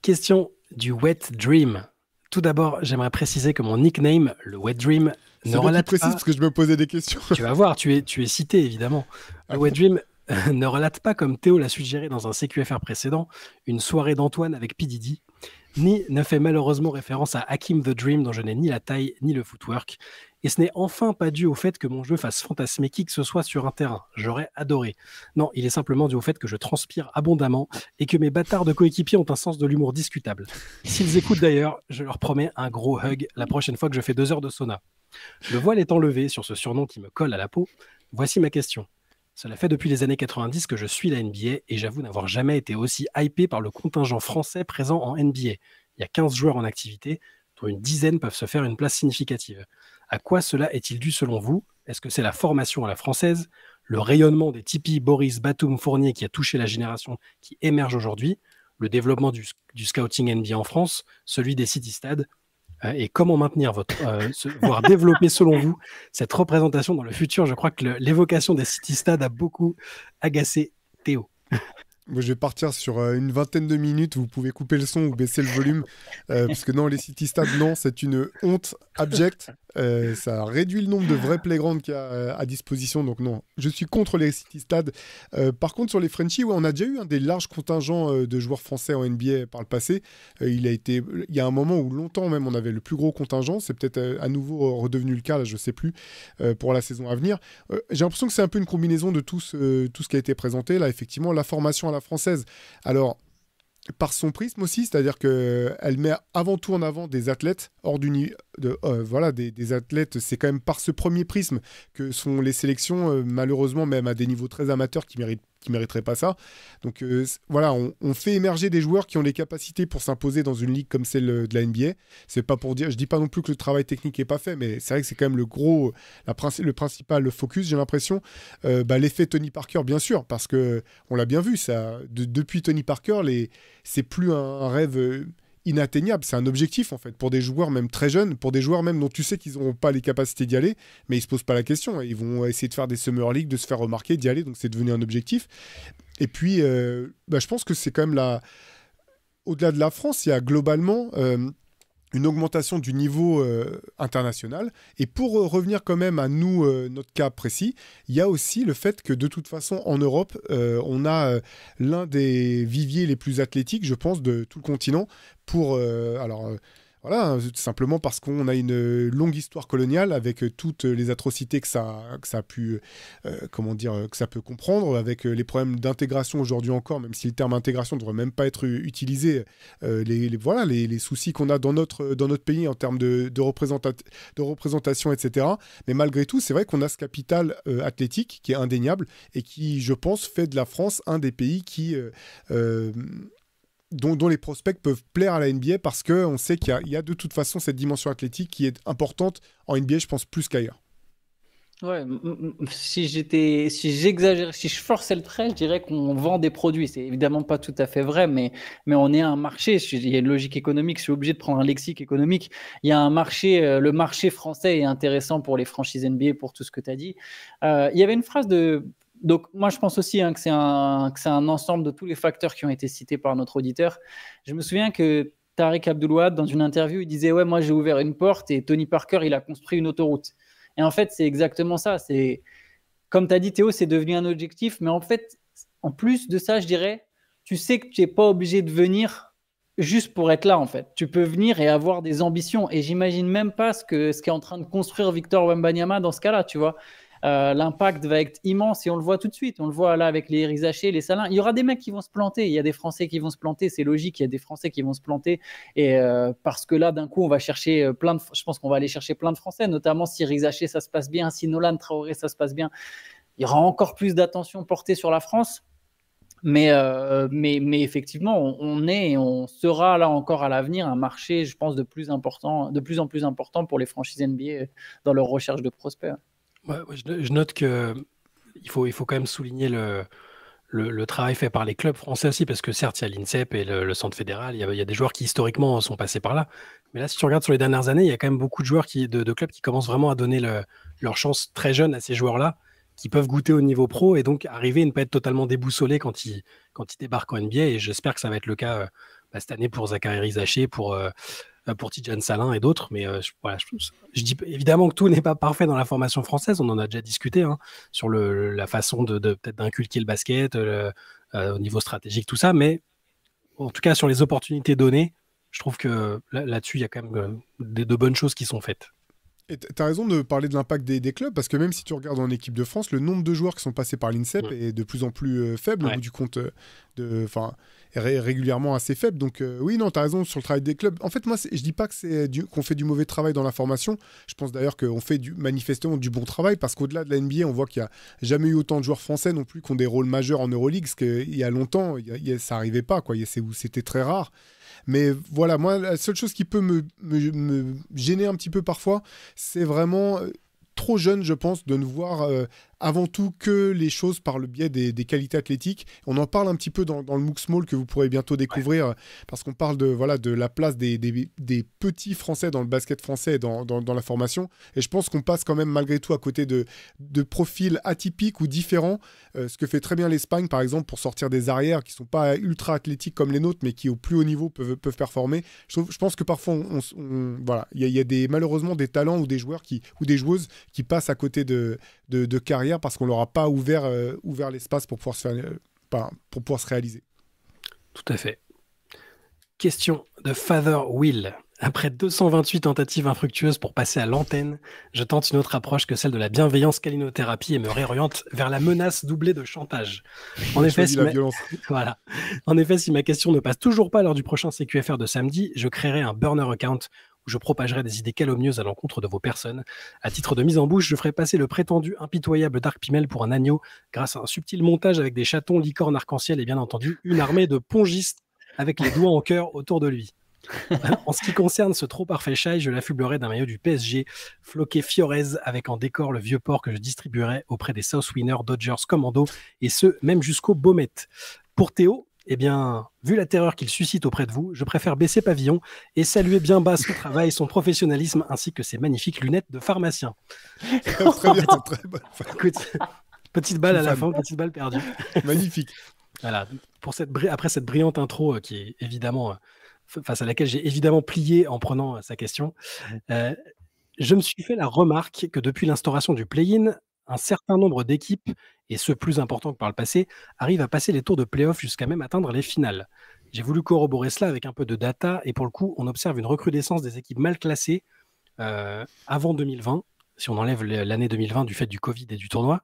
Question du Wet Dream. Tout d'abord, j'aimerais préciser que mon nickname, le Wet Dream, ne relate pas... parce que je me posais des questions. Tu vas voir, tu es cité, évidemment. Le Wet Dream ne relate pas, comme Théo l'a suggéré dans un CQFR précédent, une soirée d'Antoine avec P. Diddy, ni ne fait malheureusement référence à Hakim the Dream, dont je n'ai ni la taille ni le footwork. Et ce n'est enfin pas dû au fait que mon jeu fasse fantasmer qui que ce soit sur un terrain. J'aurais adoré. Non, il est simplement dû au fait que je transpire abondamment et que mes bâtards de coéquipiers ont un sens de l'humour discutable. S'ils écoutent d'ailleurs, je leur promets un gros hug la prochaine fois que je fais 2 heures de sauna. Le voile étant levé sur ce surnom qui me colle à la peau, voici ma question. Cela fait depuis les années 90 que je suis la NBA et j'avoue n'avoir jamais été aussi hypé par le contingent français présent en NBA. Il y a 15 joueurs en activité, dont une dizaine peuvent se faire une place significative. À quoi cela est-il dû selon vous? Est-ce que c'est la formation à la française, le rayonnement des Tipeee, Boris, Batum, Fournier qui a touché la génération qui émerge aujourd'hui, le développement du scouting NBA en France, celui des City Stades, et comment maintenir voire développer selon vous cette représentation dans le futur? Je crois que l'évocation des City Stades a beaucoup agacé Théo. Je vais partir sur une vingtaine de minutes. Vous pouvez couper le son ou baisser le volume. Parce que non, les City Stades, non, c'est une honte abjecte. Ça réduit le nombre de vrais playgrounds qu'il y a à disposition. Donc non, je suis contre les City Stades. Par contre, sur les Frenchies, on a déjà eu des larges contingents de joueurs français en NBA par le passé. Il y a un moment où longtemps même, on avait le plus gros contingent. C'est peut-être à nouveau redevenu le cas, là, je ne sais plus, pour la saison à venir. J'ai l'impression que c'est un peu une combinaison de tout ce qui a été présenté. Là, effectivement, la formation à la française. Alors, par son prisme aussi, c'est-à-dire qu'elle met avant tout en avant des athlètes hors du voilà, des athlètes, c'est quand même par ce premier prisme que sont les sélections, malheureusement même à des niveaux très amateurs qui mériteraient pas ça. Donc voilà, on fait émerger des joueurs qui ont les capacités pour s'imposer dans une ligue comme celle de la NBA. C'est pas pour dire, je dis pas non plus que le travail technique est pas fait, mais c'est vrai que c'est quand même le principal focus, j'ai l'impression. L'effet Tony Parker, bien sûr, parce que on l'a bien vu, ça, depuis Tony Parker, c'est plus un rêve inatteignable, c'est un objectif en fait pour des joueurs même très jeunes, pour des joueurs même dont tu sais qu'ils n'auront pas les capacités d'y aller, mais ils se posent pas la question, ils vont essayer de faire des Summer League, de se faire remarquer, d'y aller, donc c'est devenu un objectif. Et puis je pense que c'est quand même au-delà de la France, il y a globalement une augmentation du niveau international. Et pour revenir quand même à nous, notre cas précis, il y a aussi le fait que de toute façon, en Europe, on a l'un des viviers les plus athlétiques, je pense, de tout le continent. Voilà, simplement parce qu'on a une longue histoire coloniale avec toutes les atrocités que ça a pu, que ça peut comprendre, avec les problèmes d'intégration aujourd'hui encore, même si le terme intégration ne devrait même pas être utilisé, les soucis qu'on a dans notre pays en termes de représentation, etc. Mais malgré tout, c'est vrai qu'on a ce capital athlétique qui est indéniable et qui, je pense, fait de la France un des pays qui... dont les prospects peuvent plaire à la NBA parce qu'on sait qu'il y a de toute façon cette dimension athlétique qui est importante en NBA, je pense, plus qu'ailleurs. Ouais, si j'exagère, si je forçais le trait, je dirais qu'on vend des produits. C'est évidemment pas tout à fait vrai, mais on est un marché. Il y a une logique économique. Je suis obligé de prendre un lexique économique. Il y a un marché. Le marché français est intéressant pour les franchises NBA, pour tout ce que tu as dit. Il y avait une phrase de... Donc, moi, je pense aussi que c'est un ensemble de tous les facteurs qui ont été cités par notre auditeur. Je me souviens que Tariq Abdul-Wahab, dans une interview, il disait « Ouais, moi, j'ai ouvert une porte et Tony Parker, il a construit une autoroute. » Et en fait, c'est exactement ça. Comme tu as dit, Théo, c'est devenu un objectif. Mais en fait, en plus de ça, je dirais, tu sais que tu n'es pas obligé de venir juste pour être là, en fait. Tu peux venir et avoir des ambitions. Et j'imagine même pas ce qu'est en train de construire Victor Wembanyama dans ce cas-là, tu vois. L'impact va être immense et on le voit tout de suite. On le voit là avec les Eric Zaché, les Salins. Il y aura des mecs qui vont se planter. Il y a des Français qui vont se planter. C'est logique. Il y a des Français qui vont se planter. Et parce que là, d'un coup, on va chercher je pense qu'on va aller chercher plein de Français, notamment si Eric Zaché, ça se passe bien, si Nolan Traoré, ça se passe bien. Il y aura encore plus d'attention portée sur la France. Mais effectivement, on est et on sera là encore à l'avenir un marché, je pense, de plus en plus important pour les franchises NBA dans leur recherche de prospects. Je note que il faut quand même souligner le travail fait par les clubs français aussi, parce que certes, il y a l'INSEP et le centre fédéral, il y a des joueurs qui historiquement sont passés par là. Mais là, si tu regardes sur les dernières années, il y a quand même beaucoup de joueurs de clubs qui commencent vraiment à donner leur chance très jeune à ces joueurs-là, qui peuvent goûter au niveau pro et donc arriver à ne pas être totalement déboussolés quand ils débarquent en NBA. Et j'espère que ça va être le cas cette année pour Zachary Rizaché, pour Tidjane Salin et d'autres. Mais voilà, je dis évidemment que tout n'est pas parfait dans la formation française. On en a déjà discuté sur la façon de peut-être d'inculquer le basket au niveau stratégique, tout ça. Mais en tout cas, sur les opportunités données, je trouve que là-dessus, il y a quand même de bonnes choses qui sont faites. Et tu as raison de parler de l'impact des clubs, parce que même si tu regardes en équipe de France, le nombre de joueurs qui sont passés par l'INSEP est de plus en plus faible, au bout du compte, est régulièrement assez faible. Donc oui, non, tu as raison sur le travail des clubs. En fait, moi, je dis pas que qu'on fait du mauvais travail dans la formation. Je pense d'ailleurs qu'on fait manifestement du bon travail, parce qu'au-delà de la NBA, on voit qu'il n'y a jamais eu autant de joueurs français non plus qui ont des rôles majeurs en Euroleague, parce qu'il y a longtemps, ça n'arrivait pas, quoi. C'était très rare. Mais voilà, moi, la seule chose qui peut me gêner un petit peu parfois, c'est vraiment trop jeune, je pense, de ne voir avant tout que les choses par le biais des qualités athlétiques. On en parle un petit peu dans le MOOC Small que vous pourrez bientôt découvrir, parce qu'on parle de la place des petits Français dans le basket français et dans la formation. Et je pense qu'on passe quand même malgré tout à côté de profils atypiques ou différents, ce que fait très bien l'Espagne, par exemple, pour sortir des arrières qui ne sont pas ultra athlétiques comme les nôtres, mais qui au plus haut niveau peuvent performer. Je pense que parfois, voilà, il y a malheureusement des talents ou des joueurs ou des joueuses qui passent à côté de carrière, parce qu'on leur a pas ouvert l'espace pour pouvoir se réaliser. Tout à fait. Question de Father Will. Après 228 tentatives infructueuses pour passer à l'antenne, je tente une autre approche que celle de la bienveillance calinothérapie et me réoriente vers la menace doublée de chantage. En effet, voilà. En effet, si ma question ne passe toujours pas lors du prochain CQFR de samedi, je créerai un burner account où je propagerai des idées calomnieuses à l'encontre de vos personnes. À titre de mise en bouche, je ferai passer le prétendu impitoyable Dark Pimel pour un agneau grâce à un subtil montage avec des chatons, licornes, arc-en-ciel et bien entendu une armée de pongistes avec les doigts en cœur autour de lui. En ce qui concerne ce trop parfait chai, je l'affublerai d'un maillot du PSG floqué Fiorez avec en décor le vieux port que je distribuerai auprès des South Winners, Dodgers, Commando et ce, même jusqu'au Baumet. Pour Théo, eh bien, vu la terreur qu'il suscite auprès de vous, je préfère baisser pavillon et saluer bien bas son travail, son professionnalisme ainsi que ses magniques lunettes de pharmacien. Très bien, très bonne. Écoute, petite balle à la fin, petite balle perdue. Magnifique. Voilà, après cette brillante intro qui est évidemment face à laquelle j'ai évidemment plié en prenant sa question, je me suis fait la remarque que depuis l'instauration du play-in, un certain nombre d'équipes, et ceux plus importants que par le passé, arrivent à passer les tours de play-off jusqu'à même atteindre les finales. J'ai voulu corroborer cela avec un peu de data, et pour le coup, on observe une recrudescence des équipes mal classées avant 2020, si on enlève l'année 2020 du fait du Covid et du tournoi.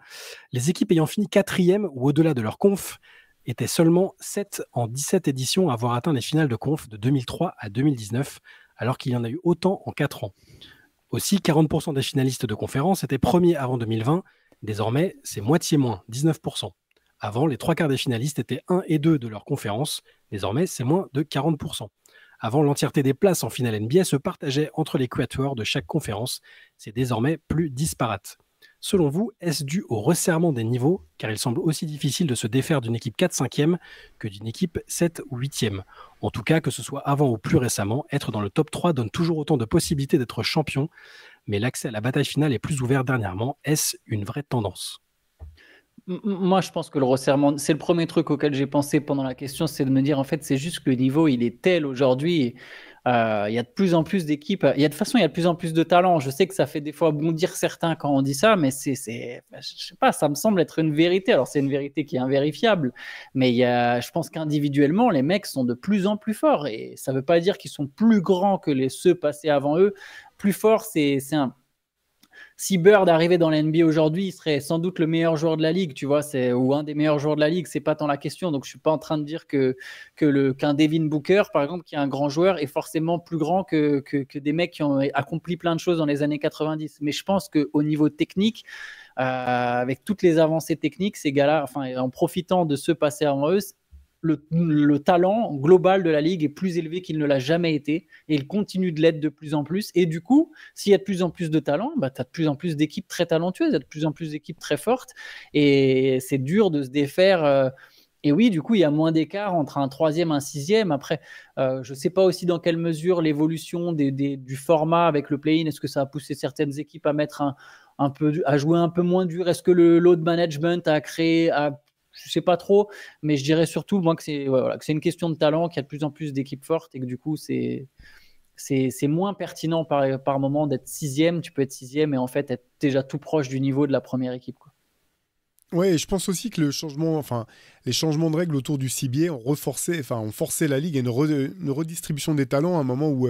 Les équipes ayant fini 4e ou au-delà de leur conf étaient seulement 7 en 17 éditions à avoir atteint les finales de conf de 2003 à 2019, alors qu'il y en a eu autant en 4 ans. Aussi, 40% des finalistes de conférence étaient premiers avant 2020. Désormais, c'est moitié moins, 19%. Avant, les 3/4 des finalistes étaient 1 et 2 de leur conférence. Désormais, c'est moins de 40%. Avant, l'entièreté des places en finale NBA se partageait entre les quatuors de chaque conférence. C'est désormais plus disparate. Selon vous, est-ce dû au resserrement des niveaux, car il semble aussi difficile de se défaire d'une équipe 4-5e que d'une équipe 7 ou 8e? En tout cas, que ce soit avant ou plus récemment, être dans le top 3 donne toujours autant de possibilités d'être champion, mais l'accès à la bataille finale est plus ouvert dernièrement. Est-ce une vraie tendance? Moi, je pense que le resserrement, c'est le premier truc auquel j'ai pensé pendant la question, c'est de me dire, en fait, c'est juste que le niveau, il est tel aujourd'hui. Il y a de plus en plus d'équipes. De toute façon, il y a de plus en plus de talents. Je sais que ça fait des fois bondir certains quand on dit ça, mais je sais pas, ça me semble être une vérité. Alors, c'est une vérité qui est invérifiable, mais je pense qu'individuellement, les mecs sont de plus en plus forts. Et ça ne veut pas dire qu'ils sont plus grands que ceux passés avant eux. Plus fort, c'est un... Si Bird arrivait dans la NBA aujourd'hui, il serait sans doute le meilleur joueur de la ligue, tu vois, ou un des meilleurs joueurs de la ligue, c'est pas tant la question. Donc je suis pas en train de dire qu'un Devin Booker, par exemple, qui est un grand joueur, est forcément plus grand que des mecs qui ont accompli plein de choses dans les années 90. Mais je pense qu'au niveau technique, avec toutes les avancées techniques, ces gars-là, enfin, en profitant de ceux passés avant eux, le talent global de la ligue est plus élevé qu'il ne l'a jamais été et il continue de l'être de plus en plus. Et du coup, s'il y a de plus en plus de talent, tu as de plus en plus d'équipes très talentueuses, il y a de plus en plus d'équipes très fortes et c'est dur de se défaire. Et oui, du coup, il y a moins d'écart entre un troisième et un sixième. Après, je ne sais pas aussi dans quelle mesure l'évolution du format avec le play-in, est-ce que ça a poussé certaines équipes à mettre à jouer un peu moins dur? Est-ce que le load management a créé, je sais pas trop, mais je dirais surtout moi que c'est une question de talent, qu'il y a de plus en plus d'équipes fortes et que du coup c'est moins pertinent par moment d'être sixième. Tu peux être sixième et en fait être déjà tout proche du niveau de la première équipe, quoi. Ouais, et je pense aussi que les changements de règles autour du CBA ont forcé la ligue à une redistribution des talents à un moment où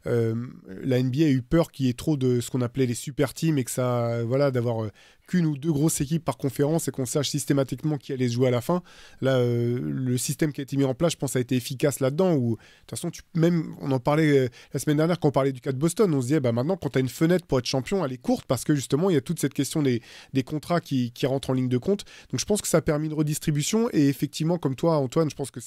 la NBA a eu peur qu'il y ait trop de ce qu'on appelait les super teams et que d'avoir qu'une ou deux grosses équipes par conférence et qu'on sache systématiquement qui allait se jouer à la fin. Là, le système qui a été mis en place, je pense, a été efficace là-dedans. Où, de toute façon, on en parlait la semaine dernière quand on parlait du cas de Boston. On se disait, maintenant, quand tu as une fenêtre pour être champion, elle est courte parce que justement, il y a toute cette question des contrats qui rentrent en ligne de compte. Donc, je pense que ça a permis une redistribution. Et effectivement, comme toi, Antoine, je pense que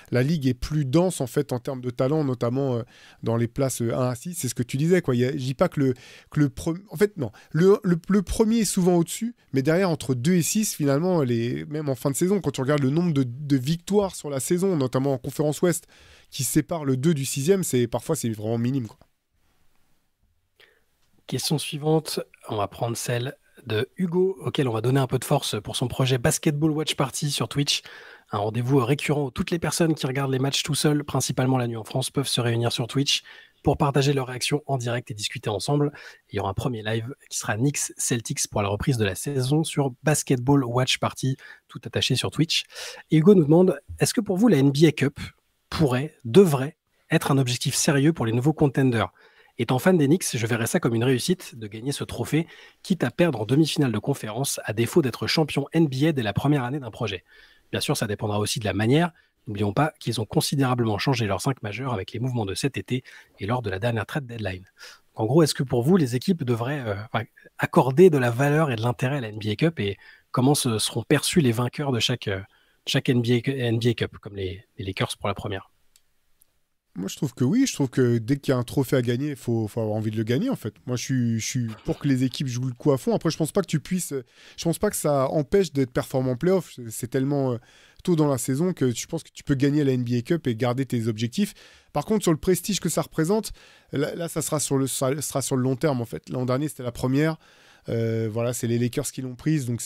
la ligue est plus dense en fait en termes de talent, notamment dans les places 1 à 6. C'est ce que tu disais, quoi. Je dis pas que le premier. En fait, non. Le premier est souvent au-dessus, mais derrière, entre 2 et 6, finalement, même en fin de saison, quand tu regardes le nombre de victoires sur la saison, notamment en conférence Ouest, qui sépare le 2 du 6e, parfois c'est vraiment minime, quoi. Question suivante, on va prendre celle de Hugo, auquel on va donner un peu de force pour son projet Basketball Watch Party sur Twitch. Un rendez-vous récurrent où toutes les personnes qui regardent les matchs tout seuls, principalement la nuit en France, peuvent se réunir sur Twitch pour partager leurs réactions en direct et discuter ensemble. Il y aura un premier live qui sera Knicks Celtics pour la reprise de la saison sur Basketball Watch Party, tout attaché sur Twitch. Et Hugo nous demande, est-ce que pour vous la NBA Cup devrait être un objectif sérieux pour les nouveaux contenders? Étant fan des Knicks, je verrais ça comme une réussite de gagner ce trophée, quitte à perdre en demi-finale de conférence, à défaut d'être champion NBA dès la première année d'un projet. Bien sûr, ça dépendra aussi de la manière. N'oublions pas qu'ils ont considérablement changé leurs 5 majeurs avec les mouvements de cet été et lors de la dernière trade deadline. En gros, est-ce que pour vous, les équipes devraient accorder de la valeur et de l'intérêt à la NBA Cup et comment seront perçus les vainqueurs de chaque NBA Cup, comme les Lakers pour la première? Moi, je trouve que oui. Je trouve que dès qu'il y a un trophée à gagner, il faut avoir envie de le gagner, en fait. Moi, je suis pour que les équipes jouent le coup à fond. Après, je pense pas que je pense pas que ça empêche d'être performant en playoff. C'est tellement tôt dans la saison que je pense que tu peux gagner la NBA Cup et garder tes objectifs. Par contre, sur le prestige que ça représente, là ça sera sur le long terme, en fait. L'an dernier, c'était la première. C'est les Lakers qui l'ont prise, donc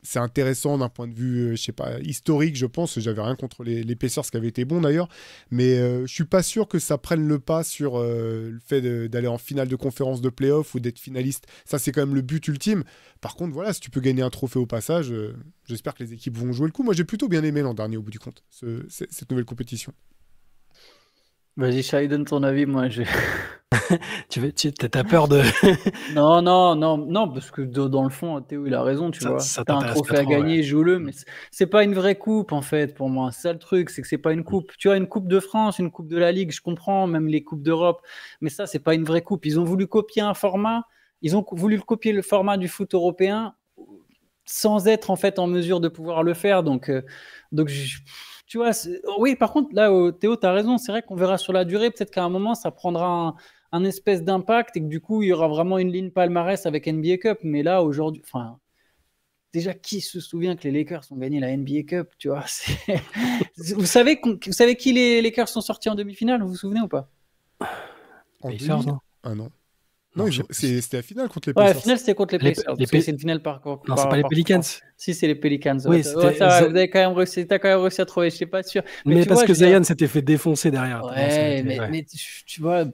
c'est intéressant d'un point de vue, je sais pas, historique, je pense. J'avais rien contre les Pacers qui avaient été bons d'ailleurs, mais je suis pas sûr que ça prenne le pas sur le fait d'aller en finale de conférence de playoff ou d'être finaliste. Ça, c'est quand même le but ultime. Par contre, voilà, si tu peux gagner un trophée au passage, j'espère que les équipes vont jouer le coup. Moi, j'ai plutôt bien aimé l'an dernier au bout du compte, cette nouvelle compétition. Vas-y, Shai, donne ton avis. Moi, T'as peur de... Non, parce que dans le fond, Théo, il a raison, tu vois. T'as un trophée à gagner, joue-le, mais c'est pas une vraie coupe, en fait, pour moi. C'est ça le truc, c'est que c'est pas une coupe. Tu as une coupe de France, une coupe de la Ligue, je comprends, même les coupes d'Europe, mais ça, c'est pas une vraie coupe. Ils ont voulu copier un format, ils ont voulu copier le format du foot européen sans être, en fait, en mesure de pouvoir le faire, donc tu vois, oui, par contre, là, Théo, tu as raison. C'est vrai qu'on verra sur la durée. Peut-être qu'à un moment, ça prendra un espèce d'impact et que du coup, il y aura vraiment une ligne palmarès avec NBA Cup. Mais là, aujourd'hui, déjà, qui se souvient que les Lakers ont gagné la NBA Cup, tu vois? Vous savez qui les Lakers sont sortis en demi-finale? Vous vous souvenez ou pas? En Pacers, non? Ah non. Non, c'était la finale contre les Ouais, Pacers. la finale, c'était contre les Pacers. C'est une finale Non, c'est pas les Pelicans. Si, c'est les Pelicans. Oui, vous avez quand même réussi, t'as quand même réussi à trouver, je sais pas sûr. Mais parce que Zion s'était fait défoncer derrière. Ouais, mais tu vois,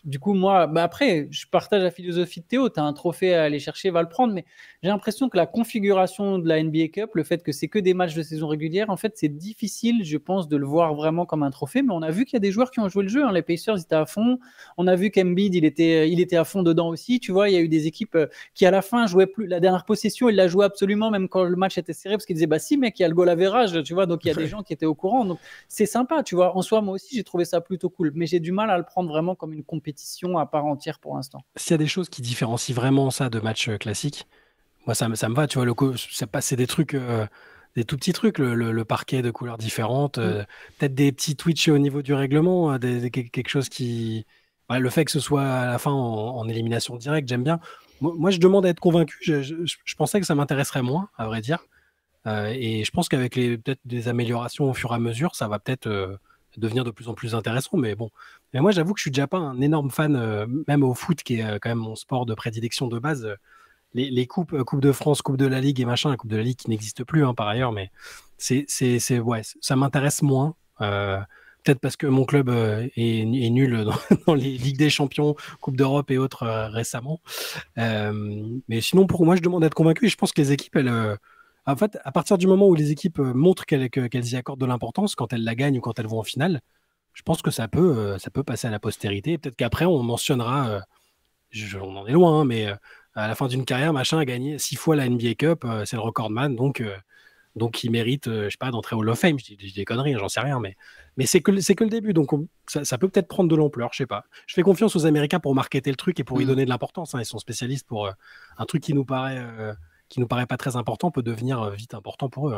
du coup, moi, après, je partage la philosophie de Théo. Tu as un trophée à aller chercher, va le prendre. Mais j'ai l'impression que la configuration de la NBA Cup, le fait que c'est que des matchs de saison régulière, en fait, c'est difficile, je pense, de le voir vraiment comme un trophée. Mais on a vu qu'il y a des joueurs qui ont joué le jeu. Les Pacers, ils étaient à fond. On a vu qu'Embiid, il était à fond dedans aussi. Tu vois, il y a eu des équipes qui, à la fin, jouaient plus. La dernière possession, il la jouait absolument, même quand le match était serré, parce qu'ils disaient, si, mec, il y a le goal average, tu vois. Donc, il y a des gens qui étaient au courant. Donc, c'est sympa, tu vois. En soi, moi aussi, j'ai trouvé ça plutôt cool. Mais j'ai du mal à le prendre vraiment comme une compétition à part entière pour l'instant. S'il y a des choses qui différencient vraiment ça de matchs classiques, moi, ça me va, tu vois. C'est des trucs. des tout petits trucs, le parquet de couleurs différentes, peut-être des petits twitch au niveau du règlement, quelque chose qui... Ouais, le fait que ce soit à la fin en élimination directe, j'aime bien. Moi, je demande à être convaincu. Je pensais que ça m'intéresserait moins, à vrai dire. Et je pense qu'avec peut-être des améliorations au fur et à mesure, ça va peut-être devenir de plus en plus intéressant. Mais bon, mais moi, j'avoue que je suis déjà pas un énorme fan, même au foot, qui est quand même mon sport de prédilection de base. Les coupes, Coupe de France, Coupe de la Ligue et machin, la Coupe de la Ligue qui n'existe plus par ailleurs, mais ouais, ça m'intéresse moins. Peut-être parce que mon club est nul dans les Ligues des Champions, Coupe d'Europe et autres récemment. Mais sinon, pour moi, je demande d'être convaincu et je pense que les équipes, en fait, à partir du moment où les équipes montrent qu'elles y accordent de l'importance, quand elles la gagnent ou quand elles vont en finale, je pense que ça peut passer à la postérité. Peut-être qu'après, on mentionnera, on en est loin, mais à la fin d'une carrière, machin a gagné 6 fois la NBA Cup, c'est le recordman, donc il mérite, je sais pas, d'entrer au Hall of Fame. Je dis des conneries, j'en sais rien, mais c'est que le début, donc ça peut peut-être prendre de l'ampleur, je sais pas. Je fais confiance aux Américains pour marketer le truc et pour y donner de l'importance. Ils sont spécialistes pour un truc qui nous paraît pas très important peut devenir vite important pour eux.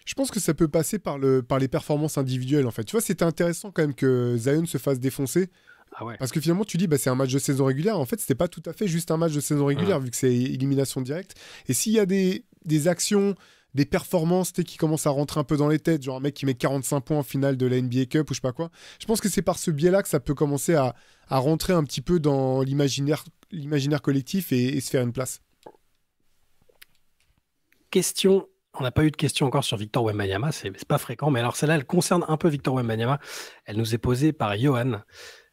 Je pense que ça peut passer par les performances individuelles, en fait. Tu vois, c'était intéressant quand même que Zion se fasse défoncer. Ah ouais. Parce que finalement, tu dis, c'est un match de saison régulière. En fait, c'était pas tout à fait juste un match de saison régulière, vu que c'est élimination directe. Et s'il y a des actions, des performances qui commencent à rentrer un peu dans les têtes, genre un mec qui met 45 points en finale de la NBA Cup ou je sais pas quoi, je pense que c'est par ce biais-là que ça peut commencer à rentrer un petit peu dans l'imaginaire collectif et se faire une place. Question. On n'a pas eu de question encore sur Victor Wembanyama, c'est pas fréquent, mais alors celle-là, elle concerne un peu Victor Wembanyama. Elle nous est posée par Johan.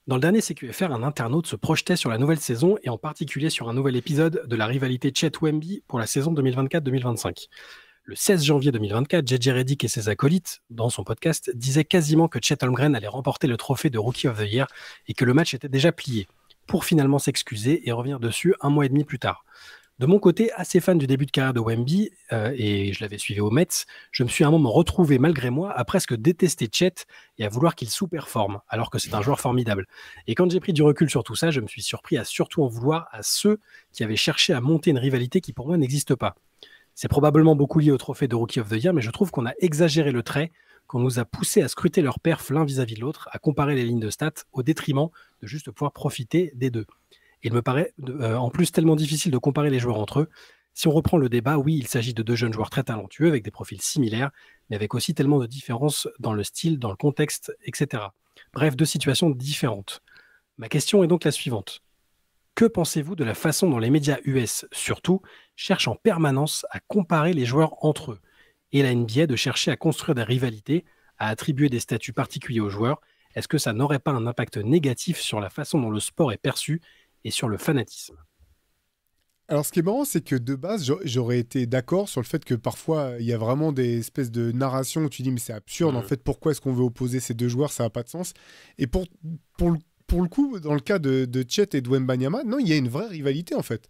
Dans le dernier CQFR, un internaute se projetait sur la nouvelle saison et en particulier sur un nouvel épisode de la rivalité Chet-Wemby pour la saison 2024-2025. Le 16 janvier 2024, JJ Redick et ses acolytes, dans son podcast, disaient quasiment que Chet Holmgren allait remporter le trophée de Rookie of the Year et que le match était déjà plié, pour finalement s'excuser et revenir dessus un mois et demi plus tard. De mon côté, assez fan du début de carrière de Wemby, et je l'avais suivi au Mets, je me suis à un moment retrouvé, malgré moi, à presque détester Chet et à vouloir qu'il sous-performe, alors que c'est un joueur formidable. Et quand j'ai pris du recul sur tout ça, je me suis surpris à surtout en vouloir à ceux qui avaient cherché à monter une rivalité qui pour moi n'existe pas. C'est probablement beaucoup lié au trophée de Rookie of the Year, mais je trouve qu'on a exagéré le trait, qu'on nous a poussé à scruter leur perf l'un vis-à-vis de l'autre, à comparer les lignes de stats, au détriment de juste pouvoir profiter des deux. Il me paraît en plus tellement difficile de comparer les joueurs entre eux. Si on reprend le débat, oui, il s'agit de deux jeunes joueurs très talentueux avec des profils similaires, mais avec aussi tellement de différences dans le style, dans le contexte, etc. Bref, deux situations différentes. Ma question est donc la suivante. Que pensez-vous de la façon dont les médias US, surtout, cherchent en permanence à comparer les joueurs entre eux et la NBA de chercher à construire des rivalités, à attribuer des statuts particuliers aux joueurs? Est-ce que ça n'aurait pas un impact négatif sur la façon dont le sport est perçu et sur le fanatisme? Alors, ce qui est marrant, c'est que de base, j'aurais été d'accord sur le fait que parfois, il y a vraiment des espèces de narrations où tu dis, mais c'est absurde, en fait, pourquoi est-ce qu'on veut opposer ces deux joueurs? Ça n'a pas de sens. Et pour le coup, dans le cas de Chet et de Wembanyama, non, il y a une vraie rivalité, en fait.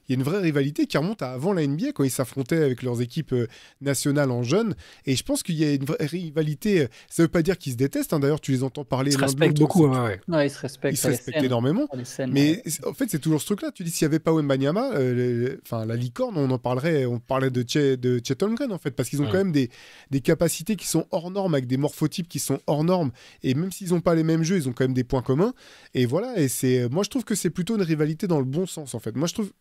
Il y a une vraie rivalité qui remonte à avant la NBA, quand ils s'affrontaient avec leurs équipes nationales en jeunes. Et je pense qu'il y a une vraie rivalité. Ça ne veut pas dire qu'ils se détestent. D'ailleurs, tu les entends parler. Ils se respectent beaucoup. Ouais. Ouais, ils se respectent. Ils se respectent énormément. Mais en fait, c'est toujours ce truc-là. Tu dis, s'il n'y avait pas Wembanyama, la licorne, on parlait de Chet Holmgren, en fait. Parce qu'ils ont quand même des capacités qui sont hors normes, avec des morphotypes qui sont hors normes. Et même s'ils n'ont pas les mêmes jeux, ils ont quand même des points communs. Et voilà. Et moi, je trouve que c'est plutôt une rivalité dans le bon sens, en fait. Moi, je trouve.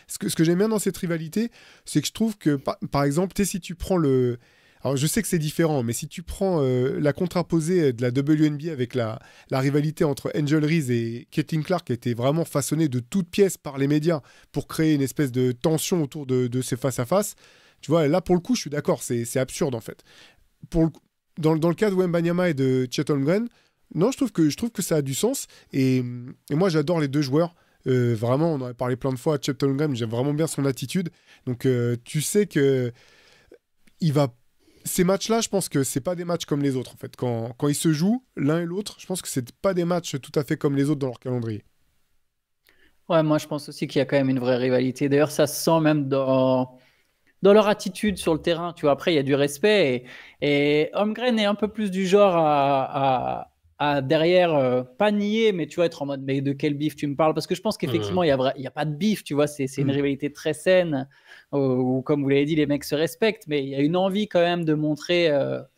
Ce que j'aime bien dans cette rivalité, c'est que je trouve que, par exemple, si tu prends alors je sais que c'est différent, mais si tu prends la contraposée de la WNBA avec la rivalité entre Angel Reese et Caitlin Clark, qui a été vraiment façonnée de toutes pièces par les médias pour créer une espèce de tension autour de ces face-à-face, tu vois, là, pour le coup, je suis d'accord, c'est absurde, en fait. Dans le cas de Wembanyama et de Chet Holmgren, non, je trouve que ça a du sens, et moi, j'adore les deux joueurs. Vraiment, on en a parlé plein de fois à Chet Holmgren, j'aime vraiment bien son attitude. Donc, tu sais que ces matchs-là, je pense que c'est pas des matchs comme les autres, en fait. Quand ils se jouent l'un et l'autre, je pense que c'est pas des matchs tout à fait comme les autres dans leur calendrier. Ouais, moi, je pense aussi qu'il y a quand même une vraie rivalité. D'ailleurs, ça se sent même dans leur attitude sur le terrain. Tu vois, après, il y a du respect. Et Holmgren est un peu plus du genre à derrière, pas nier, mais tu vois, être en mode, mais de quel bif tu me parles? Parce que je pense qu'effectivement, il y a pas de bif, tu vois, c'est une rivalité très saine, où, comme vous l'avez dit, les mecs se respectent, mais il y a une envie quand même de montrer.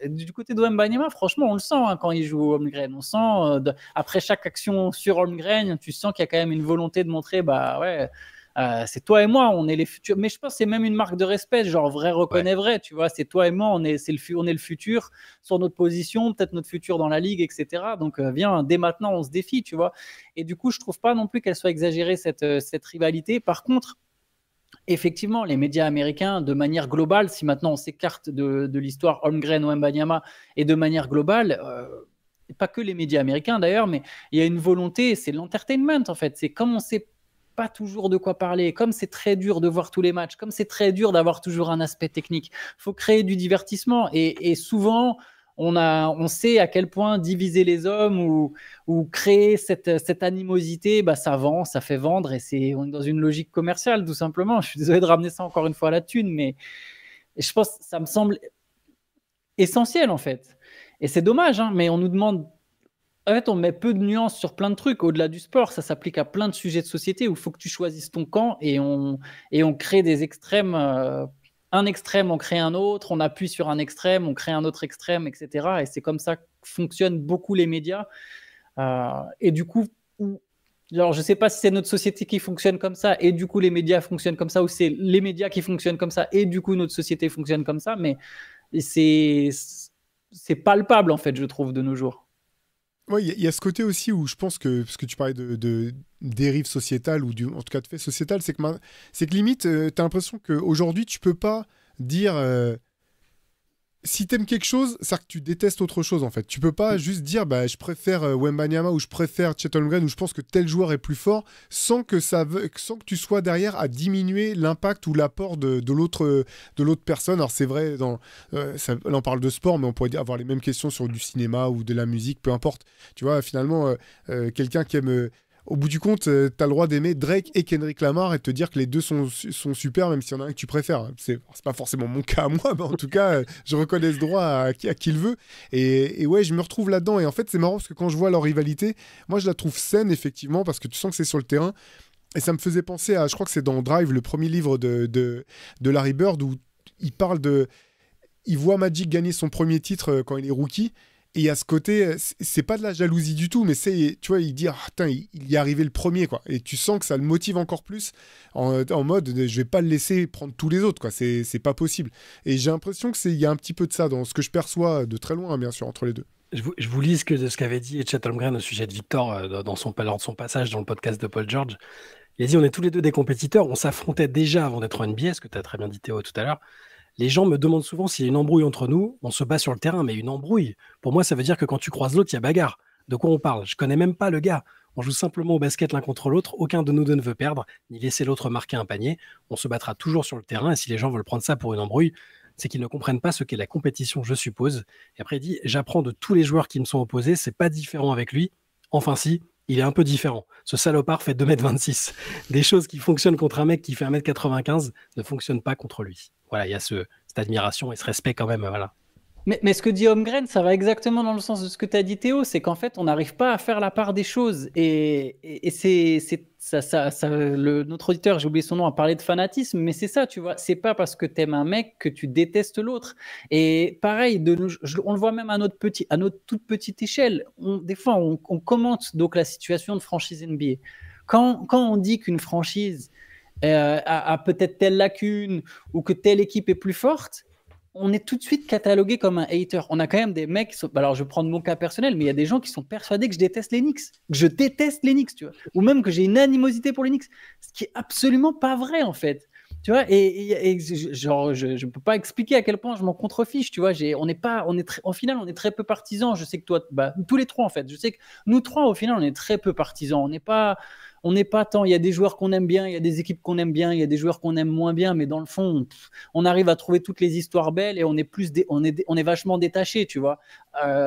Du côté de Wembanyama, franchement, on le sent hein, quand il joue au Holmgren. On sent, après chaque action sur Holmgren, tu sens qu'il y a quand même une volonté de montrer, bah ouais. C'est toi et moi, on est les futurs. Mais je pense que c'est même une marque de respect, genre vrai reconnaît vrai, tu vois. C'est toi et moi, on est le futur sur notre position, peut-être notre futur dans la ligue, etc. Donc viens, dès maintenant, on se défie, tu vois. Et du coup, je trouve pas non plus qu'elle soit exagérée cette rivalité. Par contre, effectivement, les médias américains, de manière globale, si maintenant on s'écarte de l'histoire Holmgren-Wembanyama et de manière globale. Pas que les médias américains d'ailleurs, mais il y a une volonté, c'est l'entertainment en fait. C'est comme on sait pas toujours de quoi parler, comme c'est très dur de voir tous les matchs, comme c'est très dur d'avoir toujours un aspect technique, il faut créer du divertissement et souvent on sait à quel point diviser les hommes ou créer cette animosité, bah, ça vend, ça fait vendre et on est dans une logique commerciale tout simplement. Je suis désolé de ramener ça encore une fois à la thune, mais je pense que ça me semble essentiel en fait. Et c'est dommage, hein, mais on nous demande. En fait, on met peu de nuances sur plein de trucs. Au-delà du sport, ça s'applique à plein de sujets de société où il faut que tu choisisses ton camp et on crée des extrêmes. Un extrême, on crée un autre, on appuie sur un extrême, on crée un autre extrême, etc. Et c'est comme ça que fonctionnent beaucoup les médias. Et du coup, alors je ne sais pas si c'est notre société qui fonctionne comme ça et du coup les médias fonctionnent comme ça ou c'est les médias qui fonctionnent comme ça et du coup notre société fonctionne comme ça. Mais c'est palpable en fait, je trouve, de nos jours. Oui, il y a ce côté aussi où je pense que, parce que tu parlais de dérive sociétale, ou en tout cas de fait sociétal, c'est que limite, tu as l'impression qu'aujourd'hui, tu peux pas dire... si t'aimes quelque chose, c'est que tu détestes autre chose, en fait. Tu peux pas juste dire, bah, je préfère Wembanyama, ou je préfère Chet Holmgren, ou je pense que tel joueur est plus fort, sans que tu sois derrière à diminuer l'impact ou l'apport de l'autre personne. Alors c'est vrai, là on parle de sport, mais on pourrait avoir les mêmes questions sur du cinéma ou de la musique, peu importe. Tu vois, finalement, quelqu'un qui aime... au bout du compte, tu as le droit d'aimer Drake et Kendrick Lamar et de te dire que les deux sont super, même s'il y en a un que tu préfères. C'est pas forcément mon cas à moi, mais en tout cas, je reconnais ce droit à qui le veut. Et ouais, je me retrouve là-dedans. Et en fait, c'est marrant parce que quand je vois leur rivalité, moi, je la trouve saine, effectivement, parce que tu sens que c'est sur le terrain. Et ça me faisait penser à, je crois que c'est dans Drive, le premier livre de Larry Bird, où il parle de... Il voit Magic gagner son premier titre quand il est rookie. Et à ce côté, c'est pas de la jalousie du tout, mais c'est, tu vois, il dit, ah, putain, il y est arrivé le premier, quoi. Et tu sens que ça le motive encore plus en mode, je vais pas le laisser prendre tous les autres, quoi. C'est pas possible. Et j'ai l'impression qu'il y a un petit peu de ça dans ce que je perçois de très loin, bien sûr, entre les deux. Je vous lis ce qu'avait dit Chet Holmgren au sujet de Victor lors de son passage dans le podcast de Paul George. Il a dit, on est tous les deux des compétiteurs, on s'affrontait déjà avant d'être en NBA, ce que tu as très bien dit Théo tout à l'heure. Les gens me demandent souvent s'il y a une embrouille entre nous. On se bat sur le terrain, mais une embrouille, pour moi, ça veut dire que quand tu croises l'autre, il y a bagarre. De quoi on parle? Je connais même pas le gars. On joue simplement au basket l'un contre l'autre. Aucun de nous deux ne veut perdre, ni laisser l'autre marquer un panier. On se battra toujours sur le terrain. Et si les gens veulent prendre ça pour une embrouille, c'est qu'ils ne comprennent pas ce qu'est la compétition, je suppose. Et après, il dit, j'apprends de tous les joueurs qui me sont opposés. C'est pas différent avec lui. Enfin, si. Il est un peu différent. Ce salopard fait 2,26 m. Des choses qui fonctionnent contre un mec qui fait 1,95 m ne fonctionnent pas contre lui. Voilà, il y a cette admiration et ce respect quand même. Voilà. Mais ce que dit Holmgren, ça va exactement dans le sens de ce que tu as dit Théo, c'est qu'en fait, on n'arrive pas à faire la part des choses. Et c'est notre auditeur, j'ai oublié son nom, a parlé de fanatisme, mais c'est ça, tu vois. C'est pas parce que tu aimes un mec que tu détestes l'autre. Et pareil, on le voit même à notre toute petite échelle. Des fois, on commente donc la situation de franchise NBA. Quand on dit qu'une franchise a peut-être telle lacune ou que telle équipe est plus forte, on est tout de suite catalogué comme un hater. On a quand même des mecs, alors je vais prendre mon cas personnel, mais il y a des gens qui sont persuadés que je déteste les Knicks, tu vois, ou même que j'ai une animosité pour les Knicks, ce qui est absolument pas vrai en fait. Tu vois, genre, je peux pas expliquer à quel point je m'en contrefiche, tu vois. Au final, on est très peu partisans. Je sais que toi, tous les trois en fait, je sais que nous trois, au final, on est très peu partisans. On n'est pas tant. Il y a des joueurs qu'on aime bien, il y a des équipes qu'on aime bien, il y a des joueurs qu'on aime moins bien, mais dans le fond, on arrive à trouver toutes les histoires belles et on est vachement détachés, tu vois.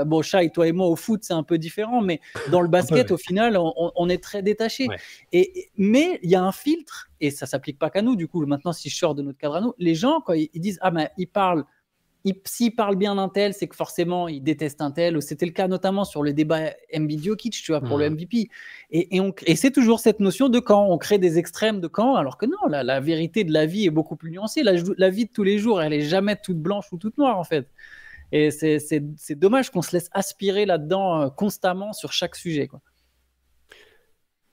Bon, Shai, toi et moi au foot, c'est un peu différent, mais dans le basket, au final, on est très détachés. Ouais. Mais il y a un filtre, et ça s'applique pas qu'à nous. Du coup, maintenant, si je sors de notre cadre à nous, les gens, quand ils disent, ah ben, il parle s'il parle bien d'un tel, c'est que forcément il déteste un tel. C'était le cas notamment sur le débat Embiid-Jokic, tu vois, pour le MVP. Et c'est toujours cette notion de camp. On crée des extrêmes de camp, alors que non, la vérité de la vie est beaucoup plus nuancée. La vie de tous les jours, elle est jamais toute blanche ou toute noire en fait. Et c'est dommage qu'on se laisse aspirer là-dedans constamment sur chaque sujet, quoi.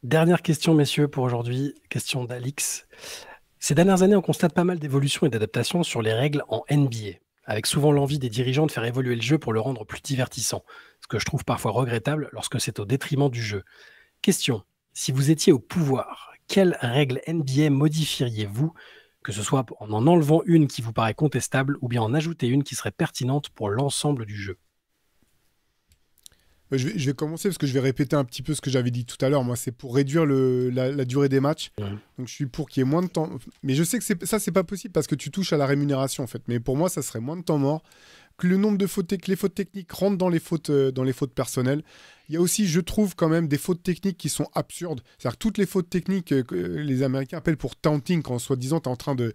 Dernière question, messieurs, pour aujourd'hui. Question d'Alix. Ces dernières années, on constate pas mal d'évolutions et d'adaptations sur les règles en NBA, avec souvent l'envie des dirigeants de faire évoluer le jeu pour le rendre plus divertissant, ce que je trouve parfois regrettable lorsque c'est au détriment du jeu. Question, si vous étiez au pouvoir, quelles règles NBA modifieriez-vous, que ce soit en enlevant une qui vous paraît contestable ou bien en ajouter une qui serait pertinente pour l'ensemble du jeu? Je vais commencer parce que je vais répéter un petit peu ce que j'avais dit tout à l'heure. Moi, c'est pour réduire la durée des matchs. Donc, je suis pour qu'il y ait moins de temps. Mais je sais que c'est pas possible parce que tu touches à la rémunération, en fait. Mais pour moi, ça serait moins de temps mort. Que le nombre de fautes, que les fautes techniques rentrent dans les fautes personnelles. Il y a aussi, je trouve, quand même des fautes techniques qui sont absurdes. C'est-à-dire que toutes les fautes techniques que les Américains appellent pour taunting, quand soi-disant, tu es en train de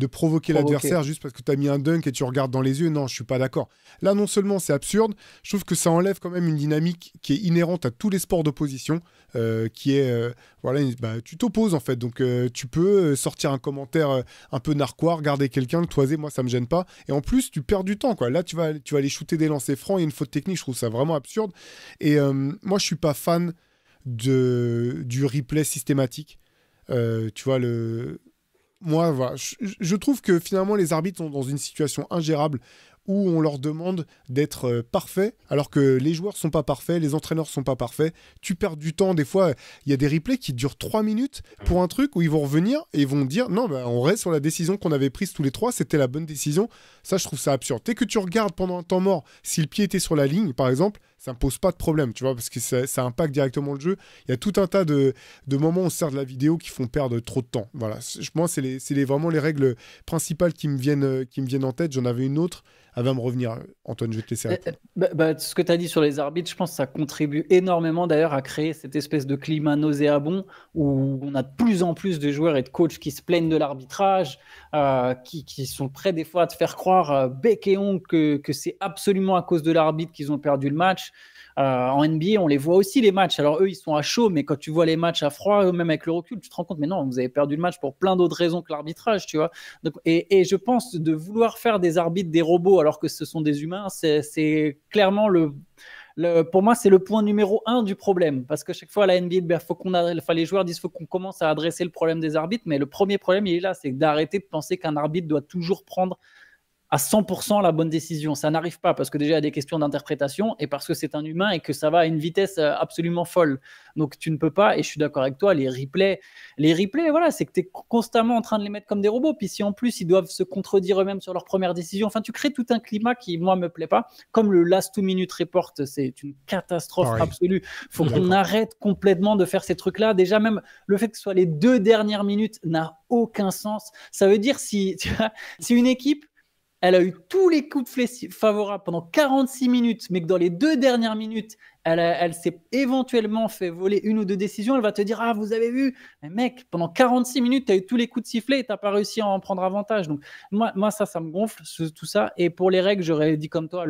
provoquer l'adversaire juste parce que tu as mis un dunk et tu regardes dans les yeux. Non, je suis pas d'accord. Là, non seulement c'est absurde, je trouve que ça enlève quand même une dynamique qui est inhérente à tous les sports d'opposition, qui est, tu t'opposes en fait. Donc, tu peux sortir un commentaire un peu narquois, regarder quelqu'un, le toiser, moi ça me gêne pas. Et en plus, tu perds du temps, quoi. Là, tu vas aller shooter des lancers francs, il y a une faute technique, je trouve ça vraiment absurde. Et moi, je suis pas fan du replay systématique. Tu vois, moi, voilà, je trouve que finalement les arbitres sont dans une situation ingérable où on leur demande d'être parfaits alors que les joueurs sont pas parfaits, les entraîneurs sont pas parfaits. Tu perds du temps. Des fois, il y a des replays qui durent 3 minutes pour un truc où ils vont revenir et ils vont dire non, on reste sur la décision qu'on avait prise tous les trois, c'était la bonne décision. Ça, je trouve ça absurde. Dès que tu regardes pendant un temps mort, si le pied était sur la ligne, par exemple, ça ne pose pas de problème, tu vois, parce que ça impacte directement le jeu. Il y a tout un tas de moments où on sert de la vidéo qui font perdre trop de temps. Voilà. Moi, c'est vraiment les règles principales qui me viennent en tête. J'en avais une autre. Elle va me revenir. Antoine, je vais te laisser répondre. Ce que tu as dit sur les arbitres, je pense que ça contribue énormément d'ailleurs à créer cette espèce de climat nauséabond où on a de plus en plus de joueurs et de coachs qui se plaignent de l'arbitrage, qui sont prêts des fois à te faire croire bec et ongle que c'est absolument à cause de l'arbitre qu'ils ont perdu le match. En NBA, on les voit aussi les matchs. Alors eux, ils sont à chaud, mais quand tu vois les matchs à froid, même avec le recul, tu te rends compte, mais non, vous avez perdu le match pour plein d'autres raisons que l'arbitrage, tu vois. Donc, et je pense de vouloir faire des arbitres des robots alors que ce sont des humains, c'est clairement pour moi, c'est le point numéro 1 du problème. Parce que chaque fois, à la NBA, les joueurs disent qu'il faut qu'on commence à adresser le problème des arbitres. Mais le premier problème, il est là, c'est d'arrêter de penser qu'un arbitre doit toujours prendre à 100% la bonne décision. Ça n'arrive pas parce que déjà il y a des questions d'interprétation et parce que c'est un humain et que ça va à une vitesse absolument folle. Donc tu ne peux pas, et je suis d'accord avec toi, les replays, voilà, c'est que tu es constamment en train de les mettre comme des robots. Puis si en plus ils doivent se contredire eux-mêmes sur leur première décision, enfin tu crées tout un climat qui moi me plaît pas. Comme le last 2 minute report, c'est une catastrophe absolue. Faut qu'on arrête complètement de faire ces trucs-là. Déjà même le fait que ce soit les 2 dernières minutes n'a aucun sens. Ça veut dire si une équipe elle a eu tous les coups de flèche favorables pendant 46 minutes, mais que dans les 2 dernières minutes, elle s'est éventuellement fait voler 1 ou 2 décisions, elle va te dire « Ah, vous avez vu ?» Mais mec, pendant 46 minutes, tu as eu tous les coups de sifflet et tu n'as pas réussi à en prendre avantage. Donc moi ça me gonfle, tout ça. Et pour les règles, j'aurais dit comme toi,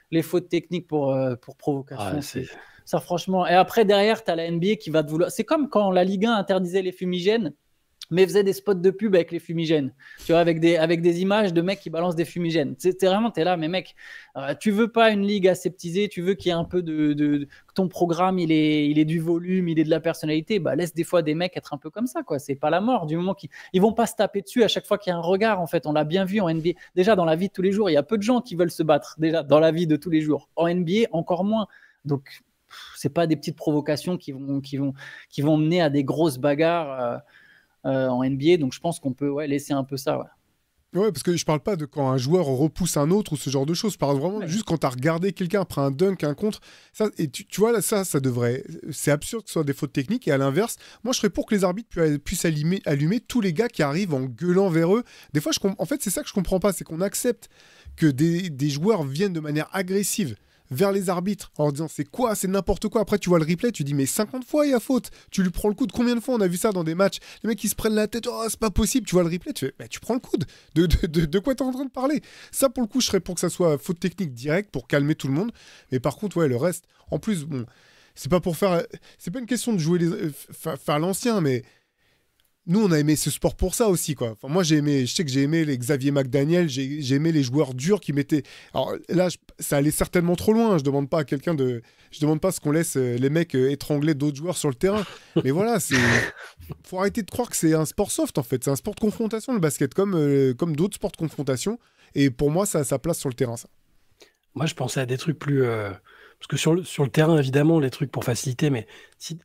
les fautes techniques pour provocation. Ça, franchement. Et après, derrière, tu as la NBA qui va te vouloir… C'est comme quand la Ligue 1 interdisait les fumigènes, mais faisait des spots de pub avec les fumigènes, tu vois, avec des images de mecs qui balancent des fumigènes. T'es là, mais mec, tu veux pas une ligue aseptisée, tu veux qu'il y ait un peu que ton programme, il est du volume, il est de la personnalité, bah laisse des fois des mecs être un peu comme ça, quoi. C'est pas la mort, du moment qu'ils vont pas se taper dessus à chaque fois qu'il y a un regard, en fait. On l'a bien vu en NBA. Déjà, dans la vie de tous les jours, il y a peu de gens qui veulent se battre, déjà, dans la vie de tous les jours. En NBA, encore moins. Donc, c'est pas des petites provocations qui vont mener à des grosses bagarres en NBA, donc je pense qu'on peut laisser un peu ça. Ouais, parce que je parle pas de quand un joueur repousse un autre ou ce genre de choses. Je parle vraiment juste quand tu as regardé quelqu'un après un dunk, un contre. Ça, et tu vois, là, ça devrait. C'est absurde que ce soit des fautes techniques. Et à l'inverse, moi, je serais pour que les arbitres puissent allumer tous les gars qui arrivent en gueulant vers eux. Des fois, en fait, c'est ça que je comprends pas. C'est qu'on accepte que des joueurs viennent de manière agressive vers les arbitres en leur disant c'est quoi, c'est n'importe quoi. Après, tu vois le replay, tu dis mais 50 fois il y a faute. Tu lui prends le coude. Combien de fois on a vu ça dans des matchs? Les mecs ils se prennent la tête, oh c'est pas possible. Tu vois le replay, tu fais, bah, tu prends le coude. De quoi t'es en train de parler? Ça, pour le coup, je serais pour que ça soit faute technique directe pour calmer tout le monde. Mais par contre, ouais, le reste, en plus, bon, c'est pas pour faire. C'est pas une question de jouer faire l'ancien, mais. Nous, on a aimé ce sport pour ça aussi, quoi. Enfin, moi, je sais que j'ai aimé les Xavier McDaniel, j'ai aimé les joueurs durs qui mettaient. Alors là, ça allait certainement trop loin. Je demande pas à quelqu'un de. Je demande pas ce qu'on laisse les mecs étrangler d'autres joueurs sur le terrain. Mais voilà, faut arrêter de croire que c'est un sport soft, en fait. C'est un sport de confrontation, le basket, comme d'autres sports de confrontation. Et pour moi, ça a sa place sur le terrain, ça. Moi, je pensais à des trucs plus. Parce que sur le terrain, évidemment, les trucs pour faciliter, mais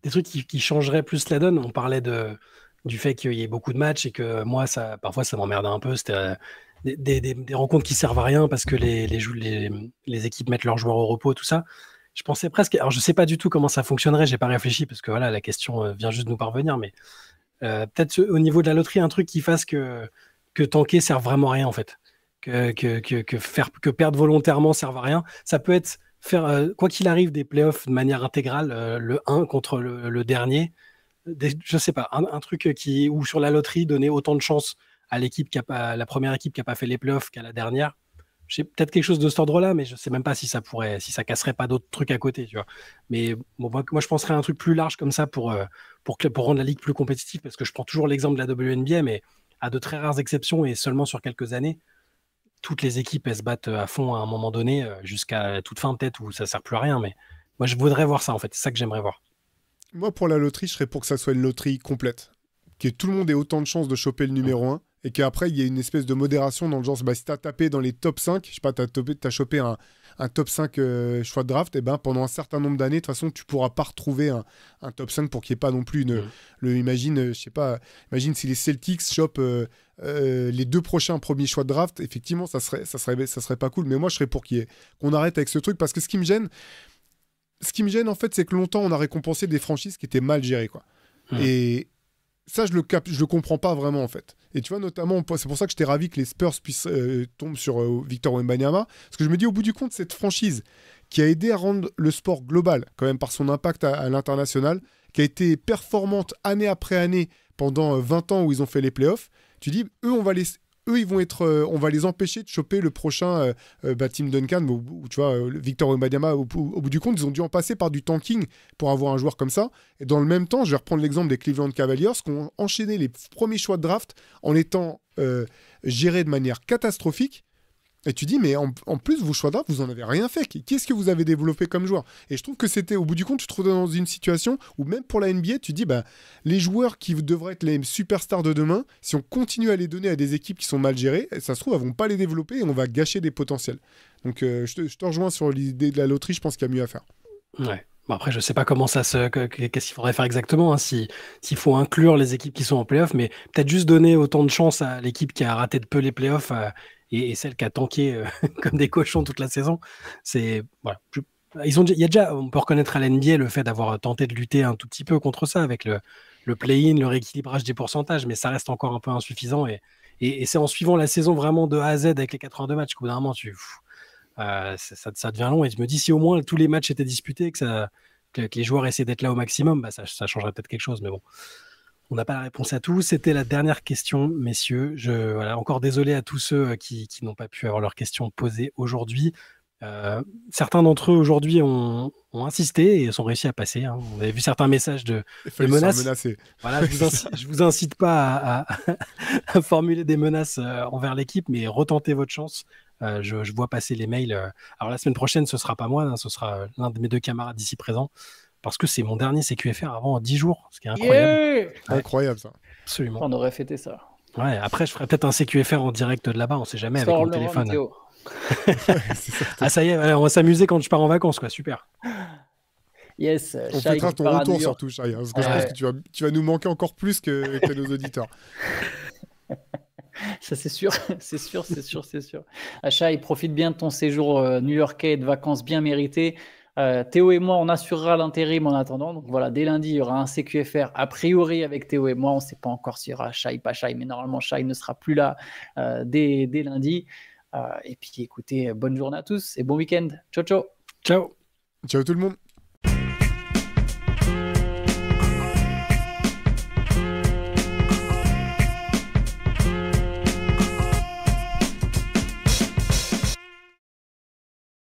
des trucs qui changeraient plus la donne. On parlait du fait qu'il y ait beaucoup de matchs et que moi, parfois, ça m'emmerdait un peu. C'était des rencontres qui servent à rien parce que les équipes mettent leurs joueurs au repos, tout ça. Je pensais presque. Alors, je sais pas du tout comment ça fonctionnerait. J'ai pas réfléchi parce que voilà, la question vient juste de nous parvenir. Mais peut-être au niveau de la loterie, un truc qui fasse que tanker sert vraiment à rien en fait. Que perdre volontairement serve à rien. Ça peut être faire quoi qu'il arrive des playoffs de manière intégrale, le 1 contre le dernier. Je sais pas, un truc ou sur la loterie, donner autant de chance à l'équipe la première équipe qui n'a pas fait les playoffs qu'à la dernière. J'ai peut-être quelque chose de cet ordre-là, mais je sais même pas si ça casserait pas d'autres trucs à côté, tu vois. Mais bon, moi, je penserais à un truc plus large comme ça pour rendre la ligue plus compétitive, parce que je prends toujours l'exemple de la WNBA, mais à de très rares exceptions et seulement sur quelques années, toutes les équipes, elles se battent à fond à un moment donné, jusqu'à toute fin peut-être où ça sert plus à rien. Mais moi, je voudrais voir ça, en fait. C'est ça que j'aimerais voir. Moi, pour la loterie, je serais pour que ça soit une loterie complète. Que tout le monde ait autant de chances de choper le numéro 1 et qu'après, il y ait une espèce de modération dans le genre, bah, si tu as tapé dans les top 5, je sais pas, tu as chopé un top 5 choix de draft, et ben pendant un certain nombre d'années, de toute façon, tu pourras pas retrouver un top 5 pour qu'il n'y ait pas non plus imagine si les Celtics chopent les 2 prochains premiers choix de draft, effectivement, ça serait pas cool. Mais moi, je serais pour qu'on arrête avec ce truc, parce que ce qui me gêne, en fait, c'est que longtemps, on a récompensé des franchises qui étaient mal gérées, quoi. Et ça, je le comprends pas vraiment, en fait. Et tu vois, notamment, c'est pour ça que j'étais ravi que les Spurs puissent tomber sur Victor Wembanyama, parce que je me dis, au bout du compte, cette franchise qui a aidé à rendre le sport global, quand même par son impact à l'international, qui a été performante année après année pendant 20 ans où ils ont fait les playoffs, tu dis, ils vont être, on va les empêcher de choper le prochain Tim Duncan, ou tu vois, Victor Wembanyama. Au bout du compte, ils ont dû en passer par du tanking pour avoir un joueur comme ça. Et dans le même temps, je vais reprendre l'exemple des Cleveland Cavaliers, qui ont enchaîné les premiers choix de draft en étant gérés de manière catastrophique. Et tu dis, mais en plus, vos choix de draft, vous en avez rien fait. Qu'est-ce que vous avez développé comme joueur? Et je trouve que c'était, au bout du compte, tu te retrouves dans une situation où même pour la NBA, tu dis, bah, les joueurs qui devraient être les superstars de demain, si on continue à les donner à des équipes qui sont mal gérées, ça se trouve, elles vont pas les développer et on va gâcher des potentiels. Donc, je te rejoins sur l'idée de la loterie, je pense qu'il y a mieux à faire. Ouais. Bon, après, je sais pas comment qu'est-ce qu'il faudrait faire exactement, hein, s'il faut inclure les équipes qui sont en playoff, mais peut-être juste donner autant de chance à l'équipe qui a raté de peu les playoffs et celle qui a tanké comme des cochons toute la saison. Voilà. Il y a déjà, on peut reconnaître à l'NBA le fait d'avoir tenté de lutter un tout petit peu contre ça avec le play-in, le rééquilibrage des pourcentages, mais ça reste encore un peu insuffisant et c'est en suivant la saison vraiment de A à Z avec les 82 matchs qu'au bout d'un moment ça devient long, et je me dis si au moins tous les matchs étaient disputés, que les joueurs essaient d'être là au maximum, bah ça changerait peut-être quelque chose, mais bon, on n'a pas la réponse à tout. C'était la dernière question, messieurs. Voilà, encore désolé à tous ceux qui n'ont pas pu avoir leurs questions posées aujourd'hui. Certains d'entre eux aujourd'hui ont insisté et sont réussi à passer, hein. Vous avez vu certains messages de menaces. Voilà, je vous incite pas à formuler des menaces envers l'équipe, mais retentez votre chance. Je vois passer les mails. Alors la semaine prochaine, ce sera pas moi, hein, ce sera l'un de mes 2 camarades ici présents, parce que c'est mon dernier CQFR avant 10 jours, ce qui est incroyable. Yeah, incroyable ça. Absolument. On aurait fêté ça. Ouais, après, je ferai peut-être un CQFR en direct de là-bas, on sait jamais, avec mon téléphone. Ah, ça y est, on va s'amuser quand je pars en vacances, quoi. Super. Yes. On fêtera ton retour surtout, Shai, parce que je pense que tu vas nous manquer encore plus que nos auditeurs. Ça, c'est sûr. Shai, profite bien de ton séjour new-yorkais de vacances bien mérité. Théo et moi, on assurera l'intérim en attendant. Donc voilà, dès lundi, il y aura un CQFR. A priori, avec Théo et moi, on ne sait pas encore s'il y aura Shai, pas Shai, mais normalement, Shai ne sera plus là dès lundi. Et puis, écoutez, bonne journée à tous et bon week-end. Ciao, ciao. Ciao. Ciao tout le monde.